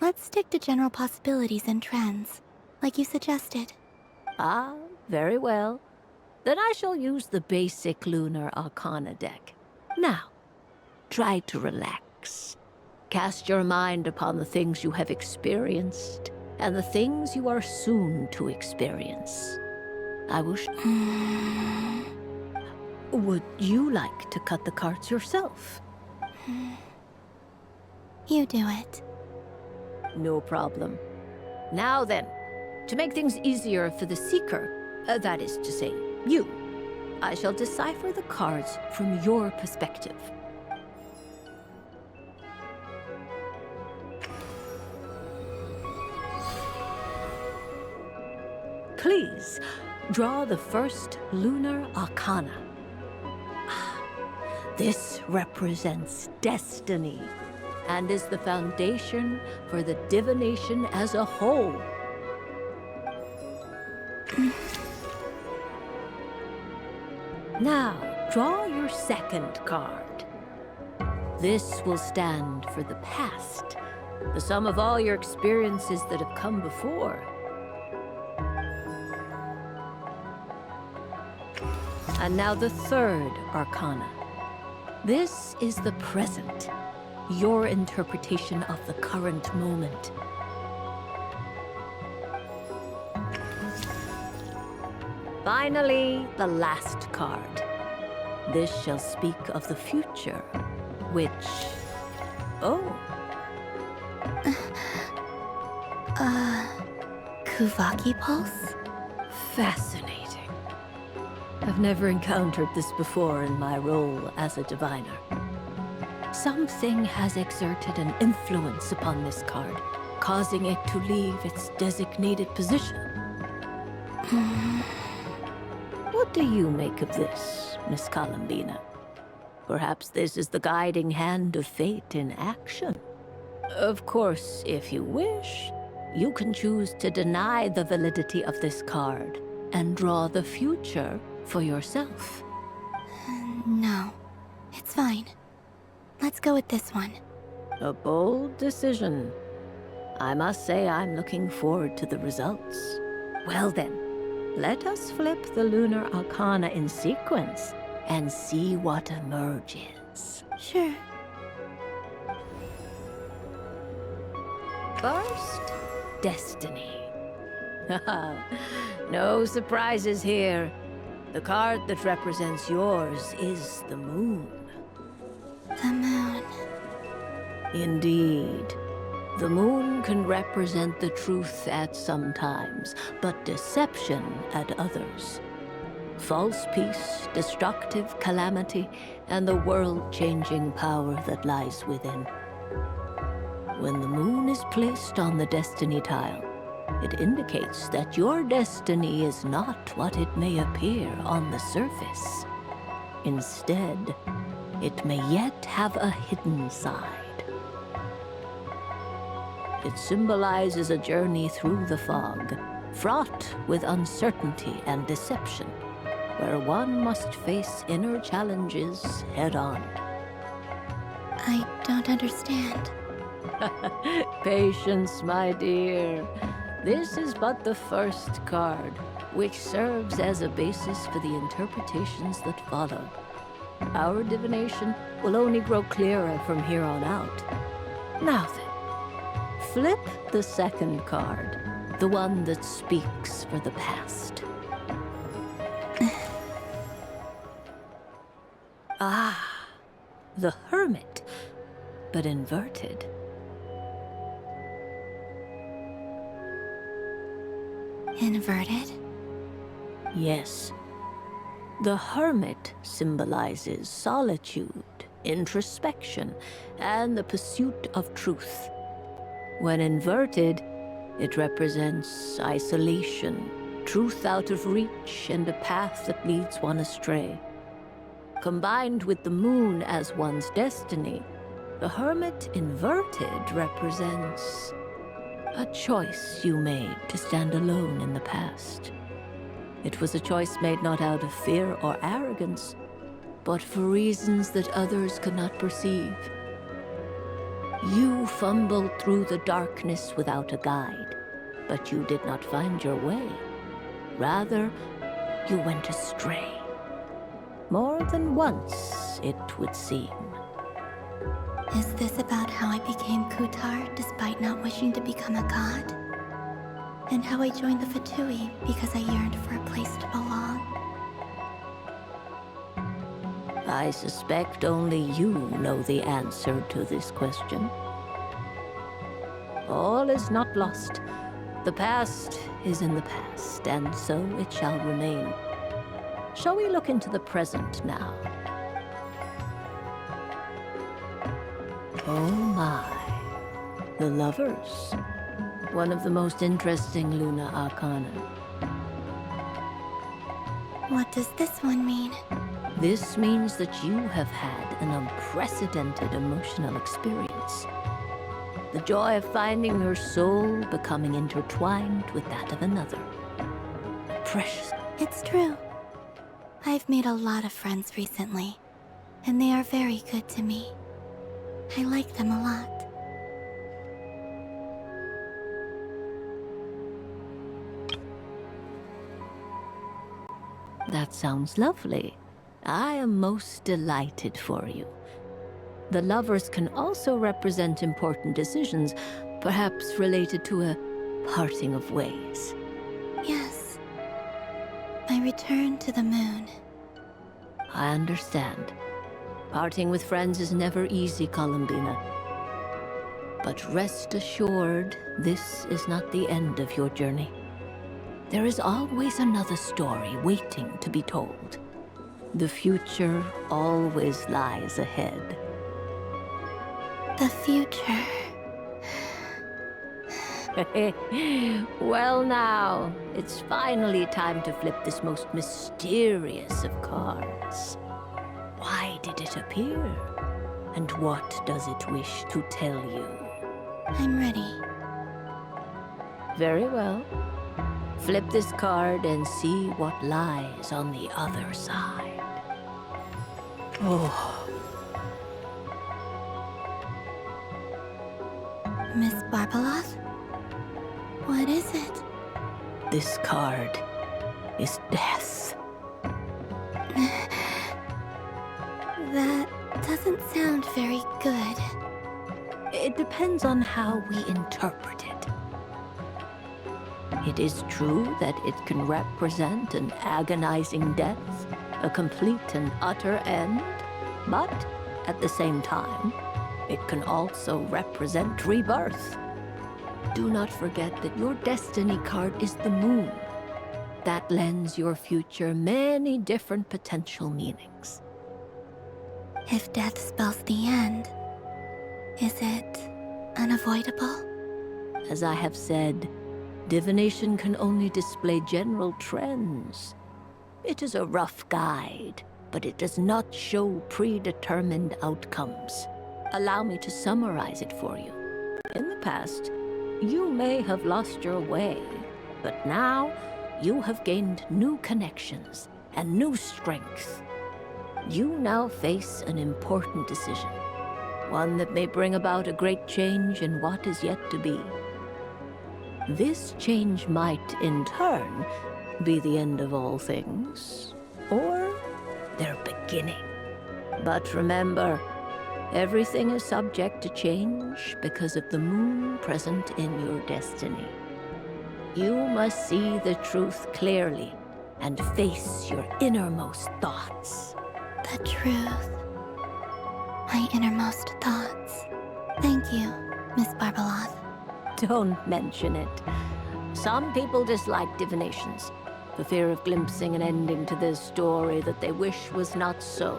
Let's stick to general possibilities and trends, like you suggested. Ah, very well. Then I shall use the basic Lunar Arcana deck. Now, try to relax. Cast your mind upon the things you have experienced and the things you are soon to experience. I will Would you like to cut the cards yourself? You do it. No problem. Now then, to make things easier for the seeker, that is to say, you, I shall decipher the cards from your perspective. Please, draw the first Lunar Arcana. This represents destiny and is the foundation for the divination as a whole. Now, draw your second card. This will stand for the past, the sum of all your experiences that have come before. And now the third Arcana. This is the present, your interpretation of the current moment. Finally, the last card. This shall speak of the future, which... Kuvaki Pulse? Fascinating. I've never encountered this before in my role as a diviner. Something has exerted an influence upon this card, causing it to leave its designated position. What do you make of this, Miss Columbina? Perhaps this is the guiding hand of fate in action. Of course, if you wish, you can choose to deny the validity of this card and draw the future for yourself. No, it's fine. Let's go with this one. A bold decision. I must say I'm looking forward to the results. Well then, let us flip the Lunar Arcana in sequence and see what emerges. Sure. First, Destiny. No surprises here. The card that represents yours is the moon. The moon. Indeed. The moon can represent the truth at some times, but deception at others. False peace, destructive calamity, and the world-changing power that lies within. When the moon is placed on the destiny tile, it indicates that your destiny is not what it may appear on the surface. Instead, it may yet have a hidden side. It symbolizes a journey through the fog, fraught with uncertainty and deception, where one must face inner challenges head-on. I don't understand. Patience, my dear. This is but the first card, which serves as a basis for the interpretations that follow. Our divination will only grow clearer from here on out. Now then, flip the second card, the one that speaks for the past. The Hermit, but inverted. Inverted? Yes. The Hermit symbolizes solitude, introspection, and the pursuit of truth. When inverted, it represents isolation, truth out of reach, and a path that leads one astray. Combined with the moon as one's destiny, the Hermit inverted represents a choice you made to stand alone in the past. It was a choice made not out of fear or arrogance, but for reasons that others could not perceive. You fumbled through the darkness without a guide, but you did not find your way. Rather, you went astray. More than once, it would seem. Is this about how I became Kutar despite not wishing to become a god? And how I joined the Fatui because I yearned for a place to belong? I suspect only you know the answer to this question. All is not lost. The past is in the past, and so it shall remain. Shall we look into the present now? Oh my. The Lovers. One of the most interesting Luna Arcana. What does this one mean? This means that you have had an unprecedented emotional experience. The joy of finding your soul becoming intertwined with that of another. Precious. It's true. I've made a lot of friends recently, and they are very good to me. I like them a lot. That sounds lovely. I am most delighted for you. The Lovers can also represent important decisions, perhaps related to a parting of ways. Yes. My return to the moon. I understand. Parting with friends is never easy, Columbina. But rest assured, this is not the end of your journey. There is always another story waiting to be told. The future always lies ahead. The future. Well now, it's finally time to flip this most mysterious of cards. Why did it appear? And what does it wish to tell you? I'm ready. Very well. Flip this card and see what lies on the other side. Oh. Miss Barbeloth? What is it? This card is death. That doesn't sound very good. It depends on how we interpret it. It is true that it can represent an agonizing death, a complete and utter end, but at the same time, it can also represent rebirth. Do not forget that your destiny card is the moon. That lends your future many different potential meanings. If death spells the end, is it unavoidable? As I have said, divination can only display general trends. It is a rough guide, but it does not show predetermined outcomes. Allow me to summarize it for you. In the past, you may have lost your way, but now you have gained new connections and new strength. You now face an important decision, one that may bring about a great change in what is yet to be. This change might, in turn, be the end of all things, or their beginning. But remember, everything is subject to change because of the moon present in your destiny. You must see the truth clearly and face your innermost thoughts. The truth. My innermost thoughts. Thank you, Miss Barbeloth. Don't mention it. Some people dislike divinations, for fear of glimpsing an ending to their story that they wish was not so.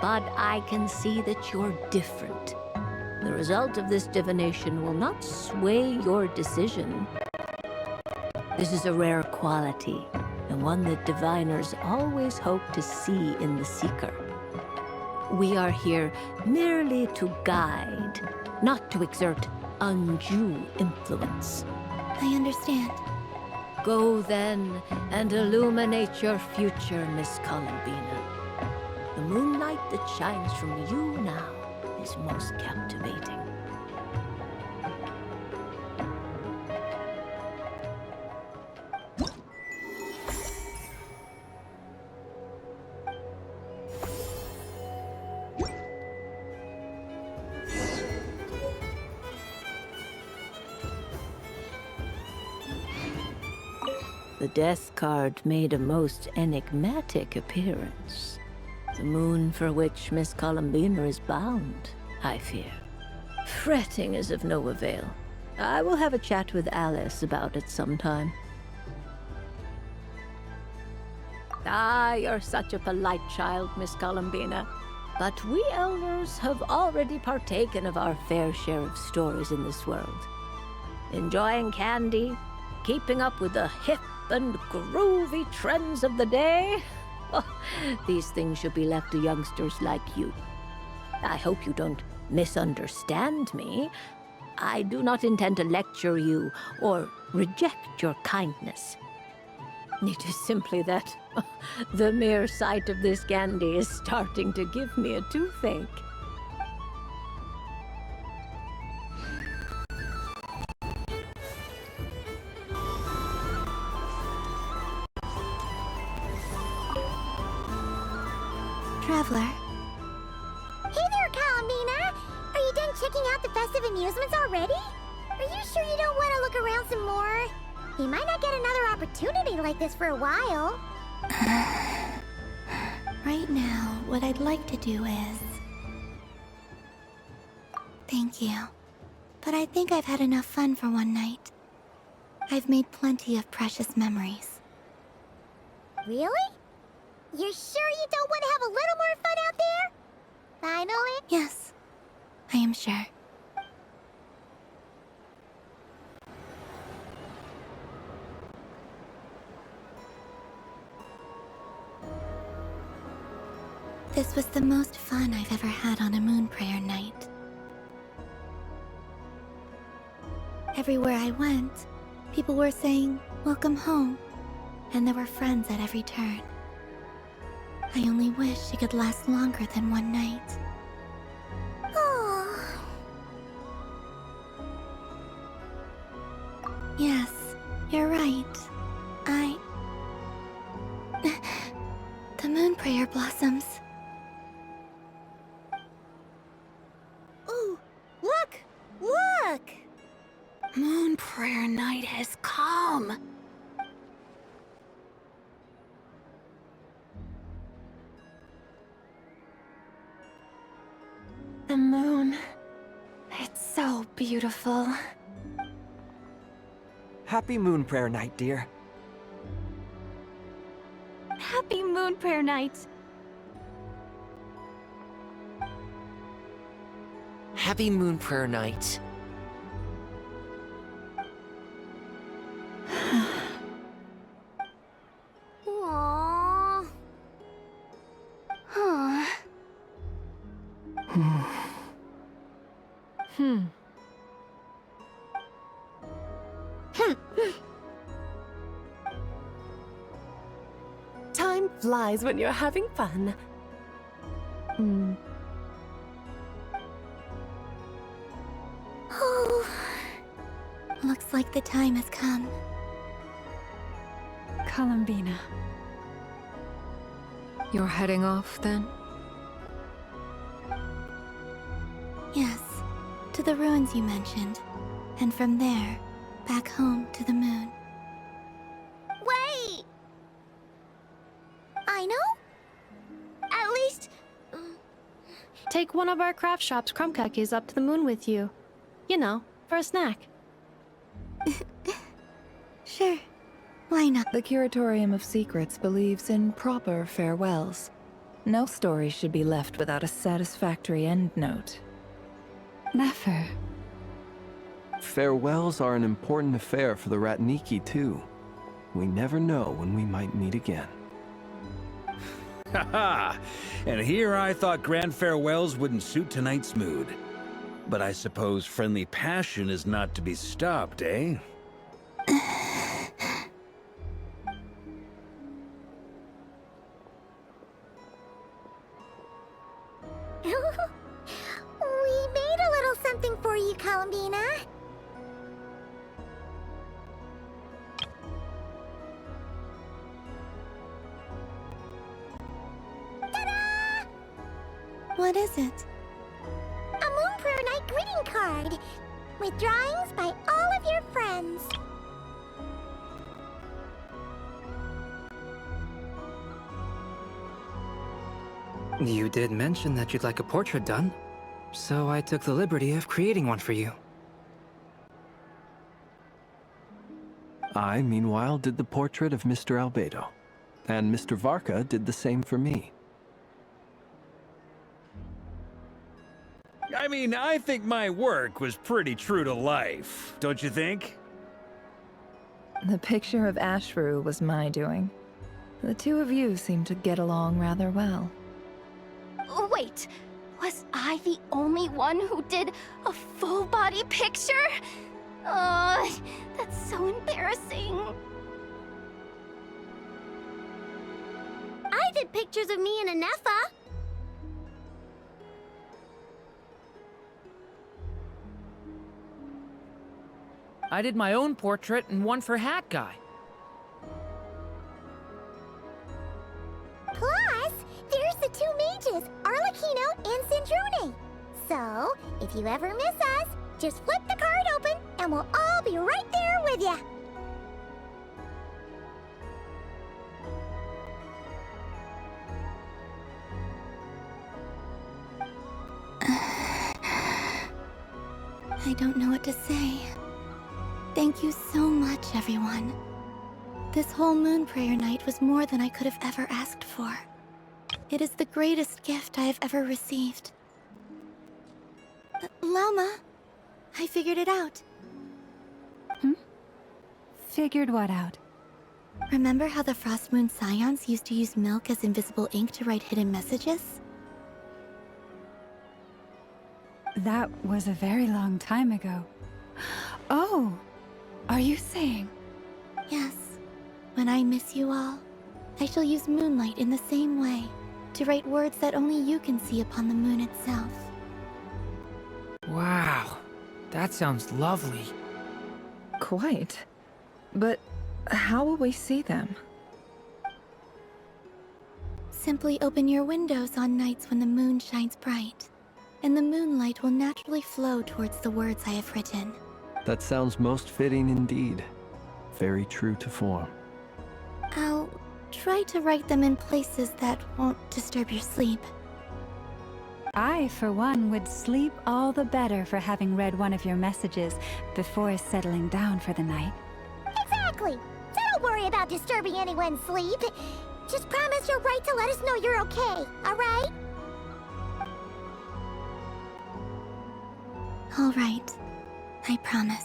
But I can see that you're different. The result of this divination will not sway your decision. This is a rare quality, and one that diviners always hope to see in the seeker. We are here merely to guide, not to exert undue influence. I understand. Go then and illuminate your future, Miss Columbina. The moonlight that shines from you now is most captivating. The death card made a most enigmatic appearance. The moon for which Miss Columbina is bound, I fear. Fretting is of no avail. I will have a chat with Alice about it sometime. Ah, you're such a polite child, Miss Columbina. But we elders have already partaken of our fair share of stories in this world. Enjoying candy, keeping up with the hip and groovy trends of the day. Oh, these things should be left to youngsters like you. I hope you don't misunderstand me. I do not intend to lecture you or reject your kindness. It is simply that the mere sight of this candy is starting to give me a toothache. Traveler. Hey there, Columbina! Are you done checking out the festive amusements already? Are you sure you don't want to look around some more? You might not get another opportunity like this for a while. Right now, what I'd like to do is... Thank you. But I think I've had enough fun for one night. I've made plenty of precious memories. Really? You're sure you don't want to have a little more fun out there? Finally? Yes, I am sure. This was the most fun I've ever had on a moon prayer night. Everywhere I went, people were saying, "Welcome home," and there were friends at every turn. I only wish it could last longer than one night. Oh. Yes, you're right. The moon prayer blossoms. Ooh, look! Look! Moon prayer night has come. come. The moon. It's so beautiful. Happy Moon Prayer Night, dear. Happy Moon Prayer Night. Happy Moon Prayer Night. Aww. Huh. Time flies when you're having fun. Oh, looks like the time has come. Columbina. You're heading off then? Yes, to the ruins you mentioned. And from there, back home to the moon. Wait! I know? At least... Take one of our craft shop's crumb cookies up to the moon with you. You know, for a snack. Sure. Why not? The Curatorium of Secrets believes in proper farewells. No story should be left without a satisfactory endnote. Never. Farewells are an important affair for the Ratniki, too. We never know when we might meet again. Haha! And here I thought grand farewells wouldn't suit tonight's mood. But I suppose friendly passion is not to be stopped, eh? We made a little something for you, Columbina. Ta-da! What is it? A Moon Prayer Night greeting card with drawings by all of your friends. You did mention that you'd like a portrait done, so I took the liberty of creating one for you. I, meanwhile, did the portrait of Mr. Albedo, and Mr. Varka did the same for me. I mean, I think my work was pretty true to life, don't you think? The picture of Ashru was my doing. The two of you seem to get along rather well. Wait, was I the only one who did a full-body picture? Oh, that's so embarrassing. I did pictures of me and Anefa. I did my own portrait and one for Hat Guy. Plus, there's the two mages, Arlecchino and Sandrone. So, if you ever miss us, just flip the card open and we'll all be right there with you. I don't know what to say. Thank you so much, everyone. This whole Moon Prayer Night was more than I could have ever asked for. It is the greatest gift I have ever received. Lauma, I figured it out. Figured what out? Remember how the Frost Moon Scions used to use milk as invisible ink to write hidden messages? That was a very long time ago. Oh, are you saying? Yes. When I miss you all, I shall use moonlight in the same way, to write words that only you can see upon the moon itself. Wow, that sounds lovely. Quite. But how will we see them? Simply open your windows on nights when the moon shines bright, and the moonlight will naturally flow towards the words I have written. That sounds most fitting indeed. very true to form. I'll try to write them in places that won't disturb your sleep. I, for one, would sleep all the better for having read one of your messages before settling down for the night. Exactly! So don't worry about disturbing anyone's sleep. Just promise you'll write to let us know you're okay, alright? All right. I promise.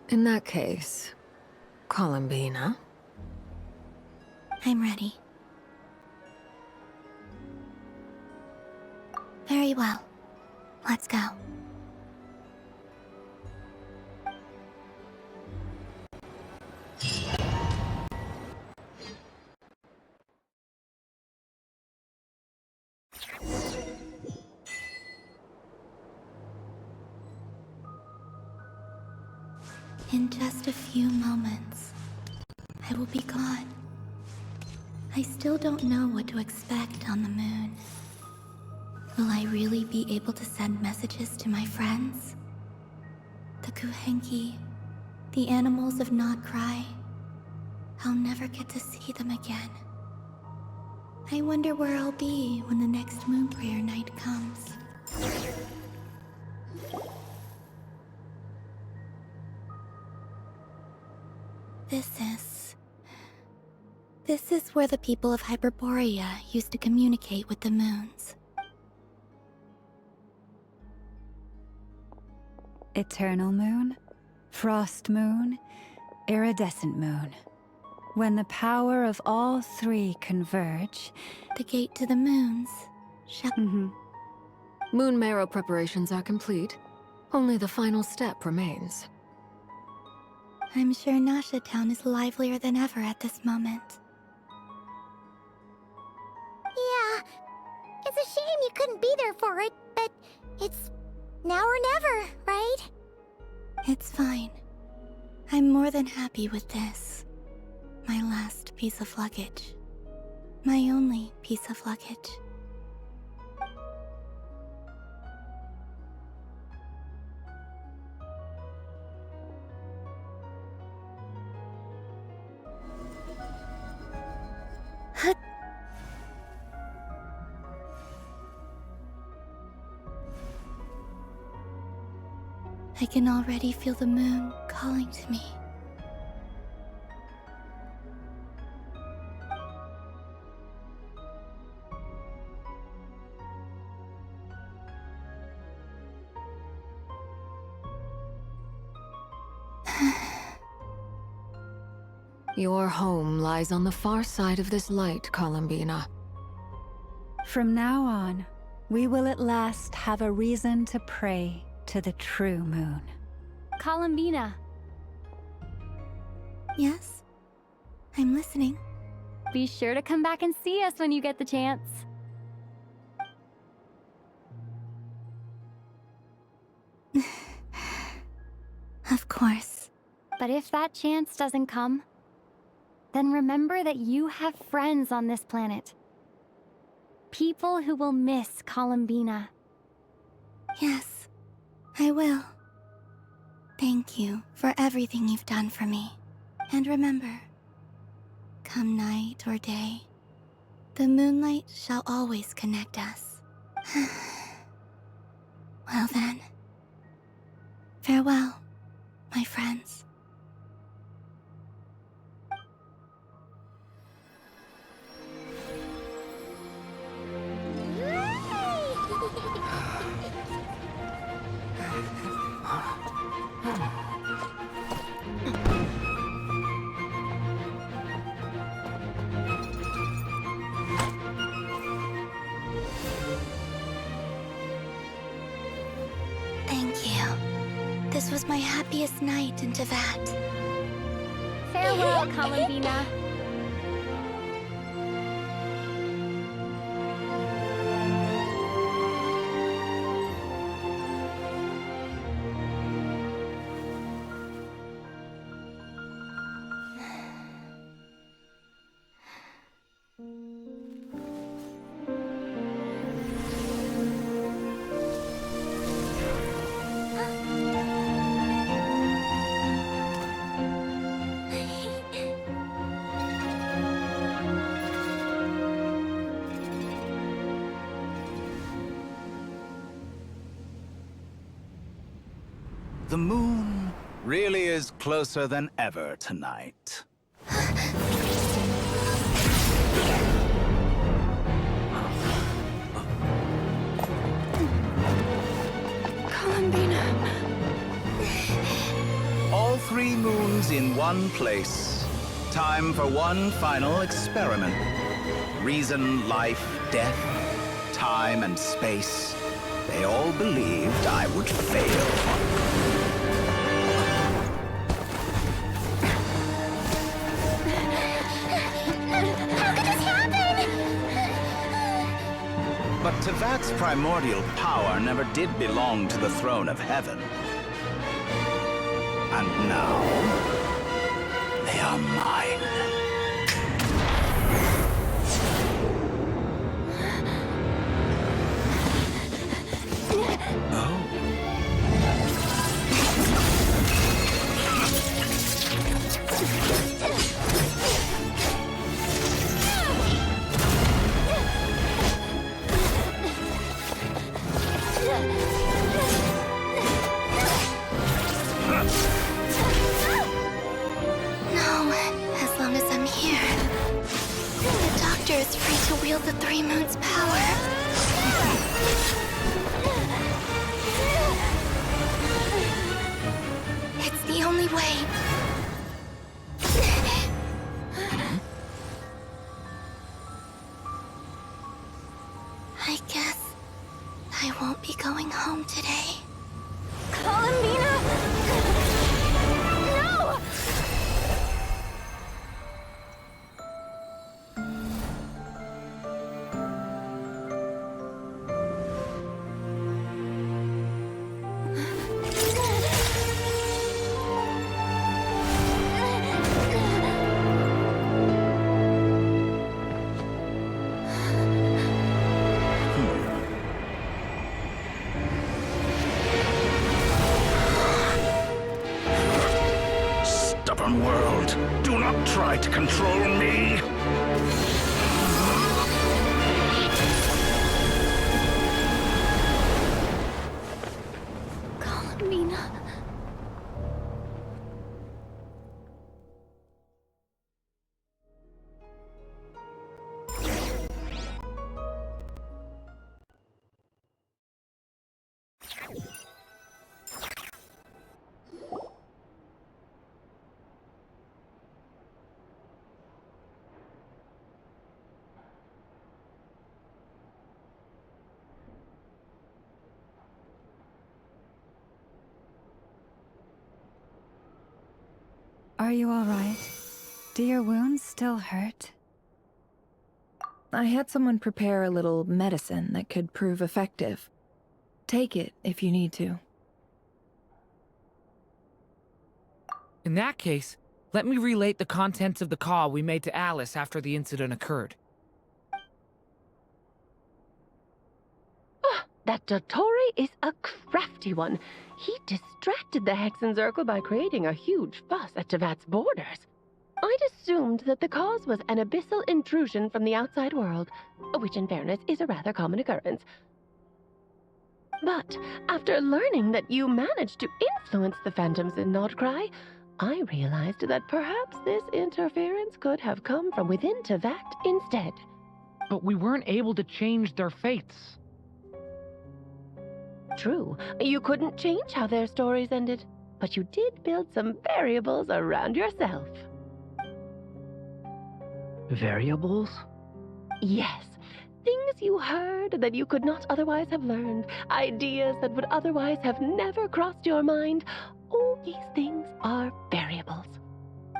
In that case, Columbina? I'm ready. Very well. Let's go. In just a few moments, I will be gone. I still don't know what to expect on the moon. Will I really be able to send messages to my friends? The Kuhenki, the animals of Not Cry. I'll never get to see them again. I wonder where I'll be when the next moon prayer night comes. This is where the people of Hyperborea used to communicate with the moons. Eternal moon, frost moon, iridescent moon. When the power of all three converge, the gate to the moons shall... Moon marrow preparations are complete. Only the final step remains. I'm sure Nasha Town is livelier than ever at this moment. Yeah, it's a shame you couldn't be there for it, but it's now or never, right? It's fine. I'm more than happy with this. My last piece of luggage. My only piece of luggage. I can already feel the moon calling to me. Your home lies on the far side of this light, Columbina. From now on, we will at last have a reason to pray to the true moon. Columbina. Yes? I'm listening. Be sure to come back and see us when you get the chance. Of course. But if that chance doesn't come, then remember that you have friends on this planet. People who will miss Columbina. Yes, I will. Thank you for everything you've done for me. And remember, come night or day, the moonlight shall always connect us. Well then, farewell, my friends. Thank you. This was my happiest night in Teyvat. Farewell, Columbina. The moon really is closer than ever tonight. Columbina. All 3 moons in one place. Time for one final experiment. Reason, life, death, time and space. They all believed I would fail. How could this happen? But Tevat's primordial power never did belong to the throne of heaven. And now, they are mine. As long as I'm here, the Doctor is free to wield the 3 moons' power. It's the only way. I guess I won't be going home today. Columbina! No! Stubborn world, do not try to control me! Columbina. Are you all right? Do your wounds still hurt? I had someone prepare a little medicine that could prove effective. Take it if you need to. In that case, let me relate the contents of the call we made to Alice after the incident occurred. That Dottore is a crafty one. He distracted the Hexenzirkel by creating a huge fuss at Tevat's borders. I'd assumed that the cause was an abyssal intrusion from the outside world, which in fairness is a rather common occurrence. But after learning that you managed to influence the phantoms in Nordcry, I realized that perhaps this interference could have come from within Tevat instead. But we weren't able to change their fates. True, you couldn't change how their stories ended, but you did build some variables around yourself. Variables? Yes. Things you heard that you could not otherwise have learned. Ideas that would otherwise have never crossed your mind. All these things are variables.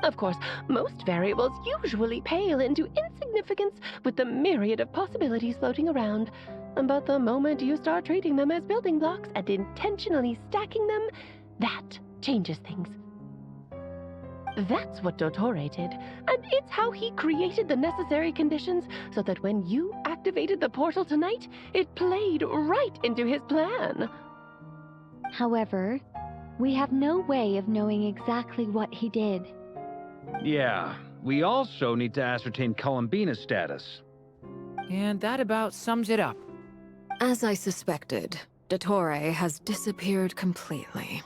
Of course, most variables usually pale into insignificance with the myriad of possibilities floating around. But the moment you start treating them as building blocks and intentionally stacking them, that changes things. That's what Dottore did, and it's how he created the necessary conditions so that when you activated the portal tonight, it played right into his plan. However, we have no way of knowing exactly what he did. Yeah, we also need to ascertain Columbina's status. And that about sums it up. As I suspected, Dottore has disappeared completely.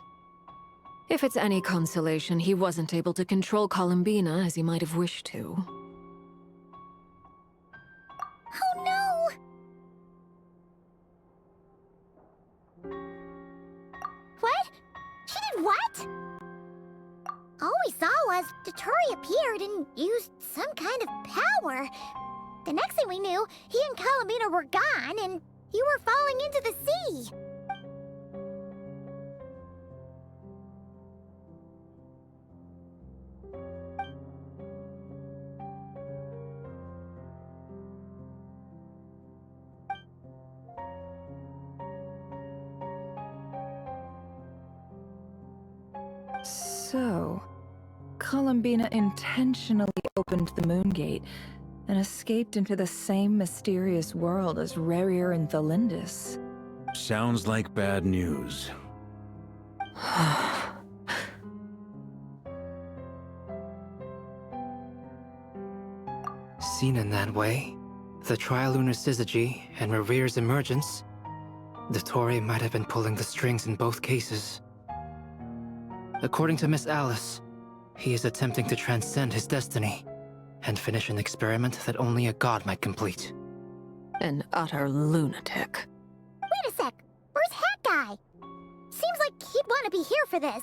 If it's any consolation, he wasn't able to control Columbina as he might have wished to. Oh no! What? She did what? All we saw was Dotori appeared and used some kind of power. The next thing we knew, he and Columbina were gone and you were falling into the sea. So, Columbina intentionally opened the Moon Gate and escaped into the same mysterious world as Rerir and Thalindis. Sounds like bad news. Seen in that way, the trilunar syzygy and Rerir's emergence, Dotori might have been pulling the strings in both cases. According to Miss Alice, he is attempting to transcend his destiny and finish an experiment that only a god might complete. An utter lunatic. Wait a sec, where's Hat Guy? Seems like he'd want to be here for this.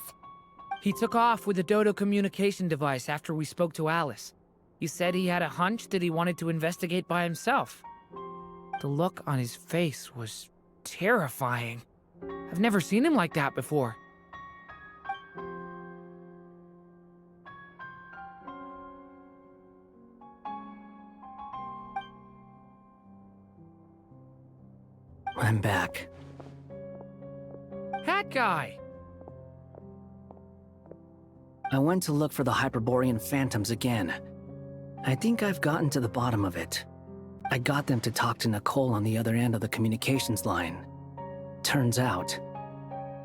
He took off with the Dodo communication device after we spoke to Alice. He said he had a hunch that he wanted to investigate by himself. The look on his face was terrifying. I've never seen him like that before. I'm back. Hat Guy! I went to look for the Hyperborean phantoms again. I think I've gotten to the bottom of it. I got them to talk to Nicole on the other end of the communications line. Turns out,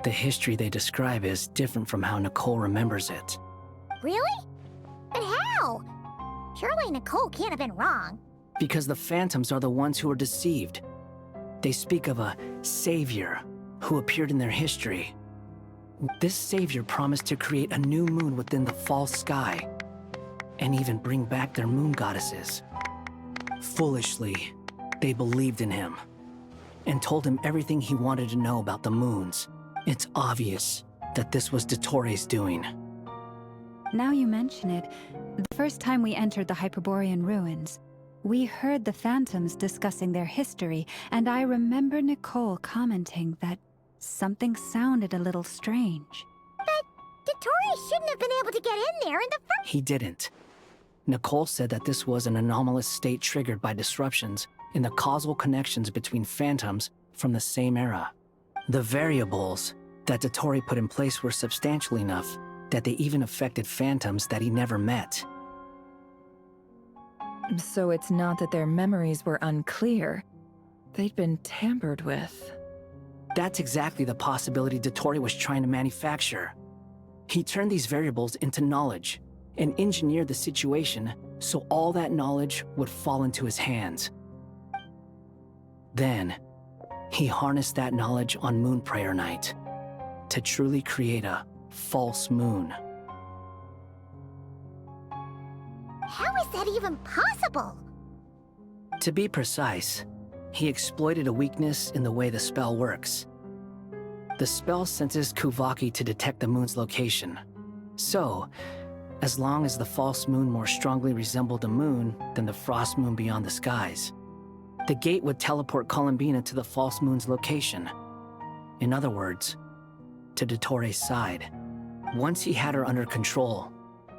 the history they describe is different from how Nicole remembers it. Really? But how? Surely Nicole can't have been wrong. Because the phantoms are the ones who are deceived. They speak of a savior who appeared in their history. This savior promised to create a new moon within the false sky, and even bring back their moon goddesses. Foolishly, they believed in him, and told him everything he wanted to know about the moons. It's obvious that this was Dotori's doing. Now you mention it, the first time we entered the Hyperborean ruins, we heard the phantoms discussing their history, and I remember Nicole commenting that something sounded a little strange. But Dotori shouldn't have been able to get in there in the first— He didn't. Nicole said that this was an anomalous state triggered by disruptions in the causal connections between phantoms from the same era. The variables that Dotori put in place were substantial enough that they even affected phantoms that he never met. So it's not that their memories were unclear. They'd been tampered with. That's exactly the possibility Dotori was trying to manufacture. He turned these variables into knowledge and engineered the situation so all that knowledge would fall into his hands. Then, he harnessed that knowledge on Moon Prayer Night to truly create a false moon. How is that even possible? To be precise, he exploited a weakness in the way the spell works. The spell senses Kuvaki to detect the moon's location. So, as long as the false moon more strongly resembled the moon than the frost moon beyond the skies, the gate would teleport Columbina to the false moon's location. In other words, to Dotori's side. Once he had her under control,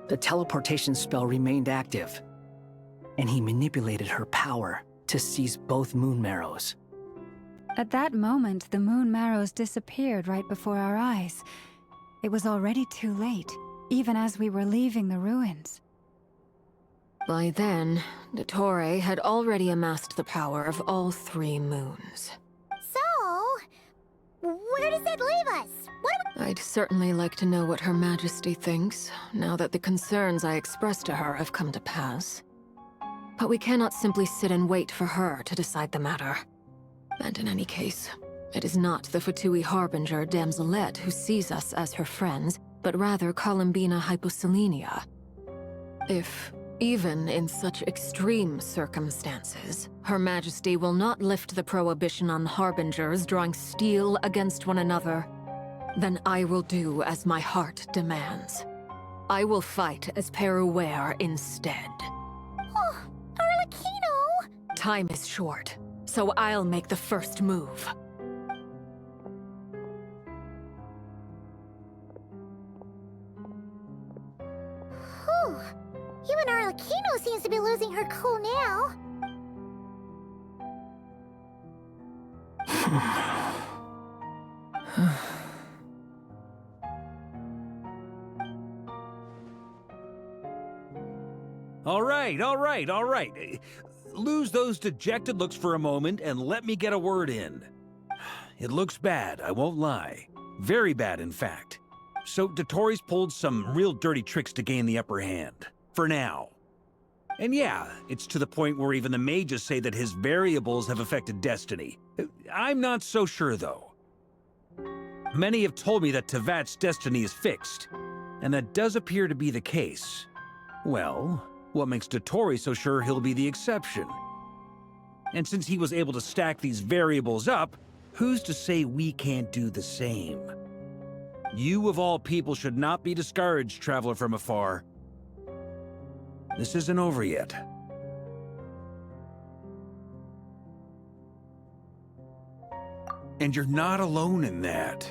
the teleportation spell remained active, and he manipulated her power to seize both moon marrows. At that moment, the moon marrows disappeared right before our eyes. It was already too late, even as we were leaving the ruins. By then, Dotori had already amassed the power of all 3 moons. So, where does that leave us? I'd certainly like to know what Her Majesty thinks, now that the concerns I expressed to her have come to pass. But we cannot simply sit and wait for her to decide the matter. And in any case, it is not the Fatui Harbinger Damselette who sees us as her friends, but rather Columbina hyposelenia. If, even in such extreme circumstances, Her Majesty will not lift the prohibition on harbingers drawing steel against one another, then I will do as my heart demands. I will fight as Peruware instead. Oh, Arlecchino! Time is short, so I'll make the first move. Whew. Even Arlecchino seems to be losing her cool now. All right. Lose those dejected looks for a moment and let me get a word in. It looks bad, I won't lie. Very bad, in fact. So Dotori's pulled some real dirty tricks to gain the upper hand. For now. And yeah, it's to the point where even the mages say that his variables have affected destiny. I'm not so sure, though. Many have told me that Tevat's destiny is fixed, and that does appear to be the case. Well, what makes Dotori so sure he'll be the exception? And since he was able to stack these variables up, who's to say we can't do the same? You of all people should not be discouraged, traveler from afar. This isn't over yet. And you're not alone in that.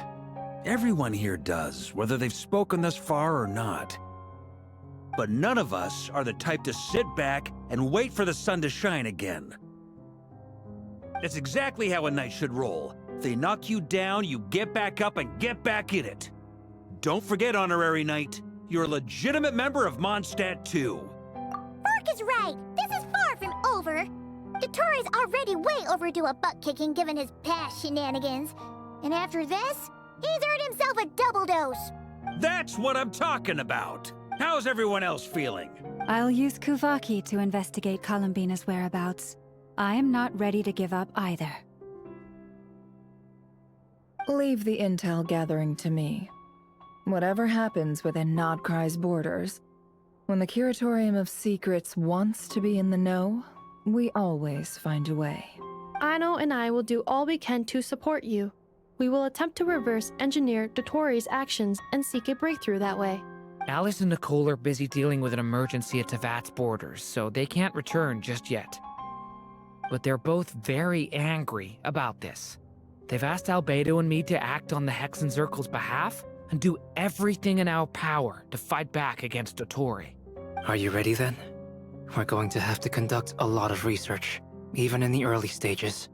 Everyone here does, whether they've spoken thus far or not. But none of us are the type to sit back and wait for the sun to shine again. That's exactly how a knight should roll. If they knock you down, you get back up and get back in it. Don't forget, Honorary Knight, you're a legitimate member of Mondstadt too. Mark is right. This is far from over. Dotori's already way overdue a butt-kicking given his past shenanigans. And after this, he's earned himself a double dose. That's what I'm talking about. How's everyone else feeling? I'll use Kuvaki to investigate Columbina's whereabouts. I am not ready to give up either. Leave the intel gathering to me. Whatever happens within Nodcry's borders, when the Curatorium of Secrets wants to be in the know, we always find a way. Ano and I will do all we can to support you. We will attempt to reverse engineer Dotori's actions and seek a breakthrough that way. Alice and Nicole are busy dealing with an emergency at Tevat's borders, so they can't return just yet. But they're both very angry about this. They've asked Albedo and me to act on the Hexen Circle's behalf and do everything in our power to fight back against Dotori. Are you ready then? We're going to have to conduct a lot of research, even in the early stages.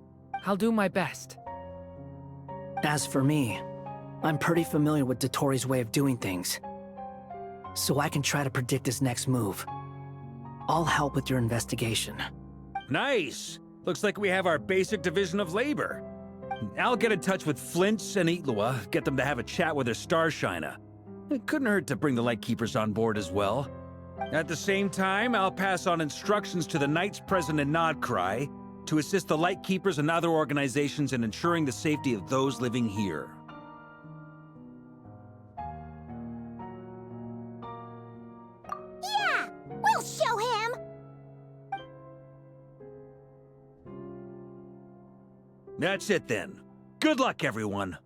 I'll do my best. As for me, I'm pretty familiar with Dotori's way of doing things, so I can try to predict his next move. I'll help with your investigation. Nice! Looks like we have our basic division of labor. I'll get in touch with Flints and Itlua, get them to have a chat with their Starshiner. It couldn't hurt to bring the Lightkeepers on board as well. At the same time, I'll pass on instructions to the Knights present in Nodcry to assist the Lightkeepers and other organizations in ensuring the safety of those living here. Yeah! We'll show him! That's it then. Good luck, everyone.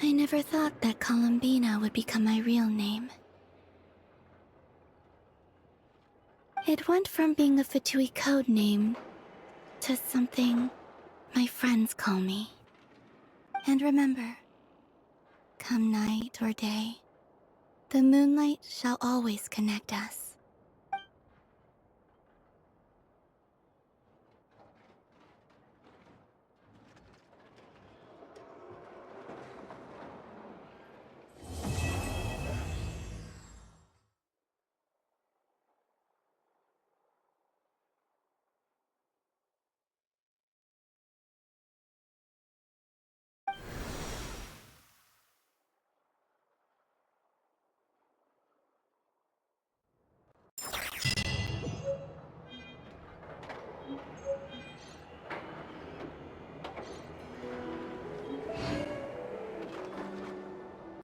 I never thought that Columbina would become my real name. It went from being a Fatui code name to something my friends call me. And remember, come night or day, the moonlight shall always connect us.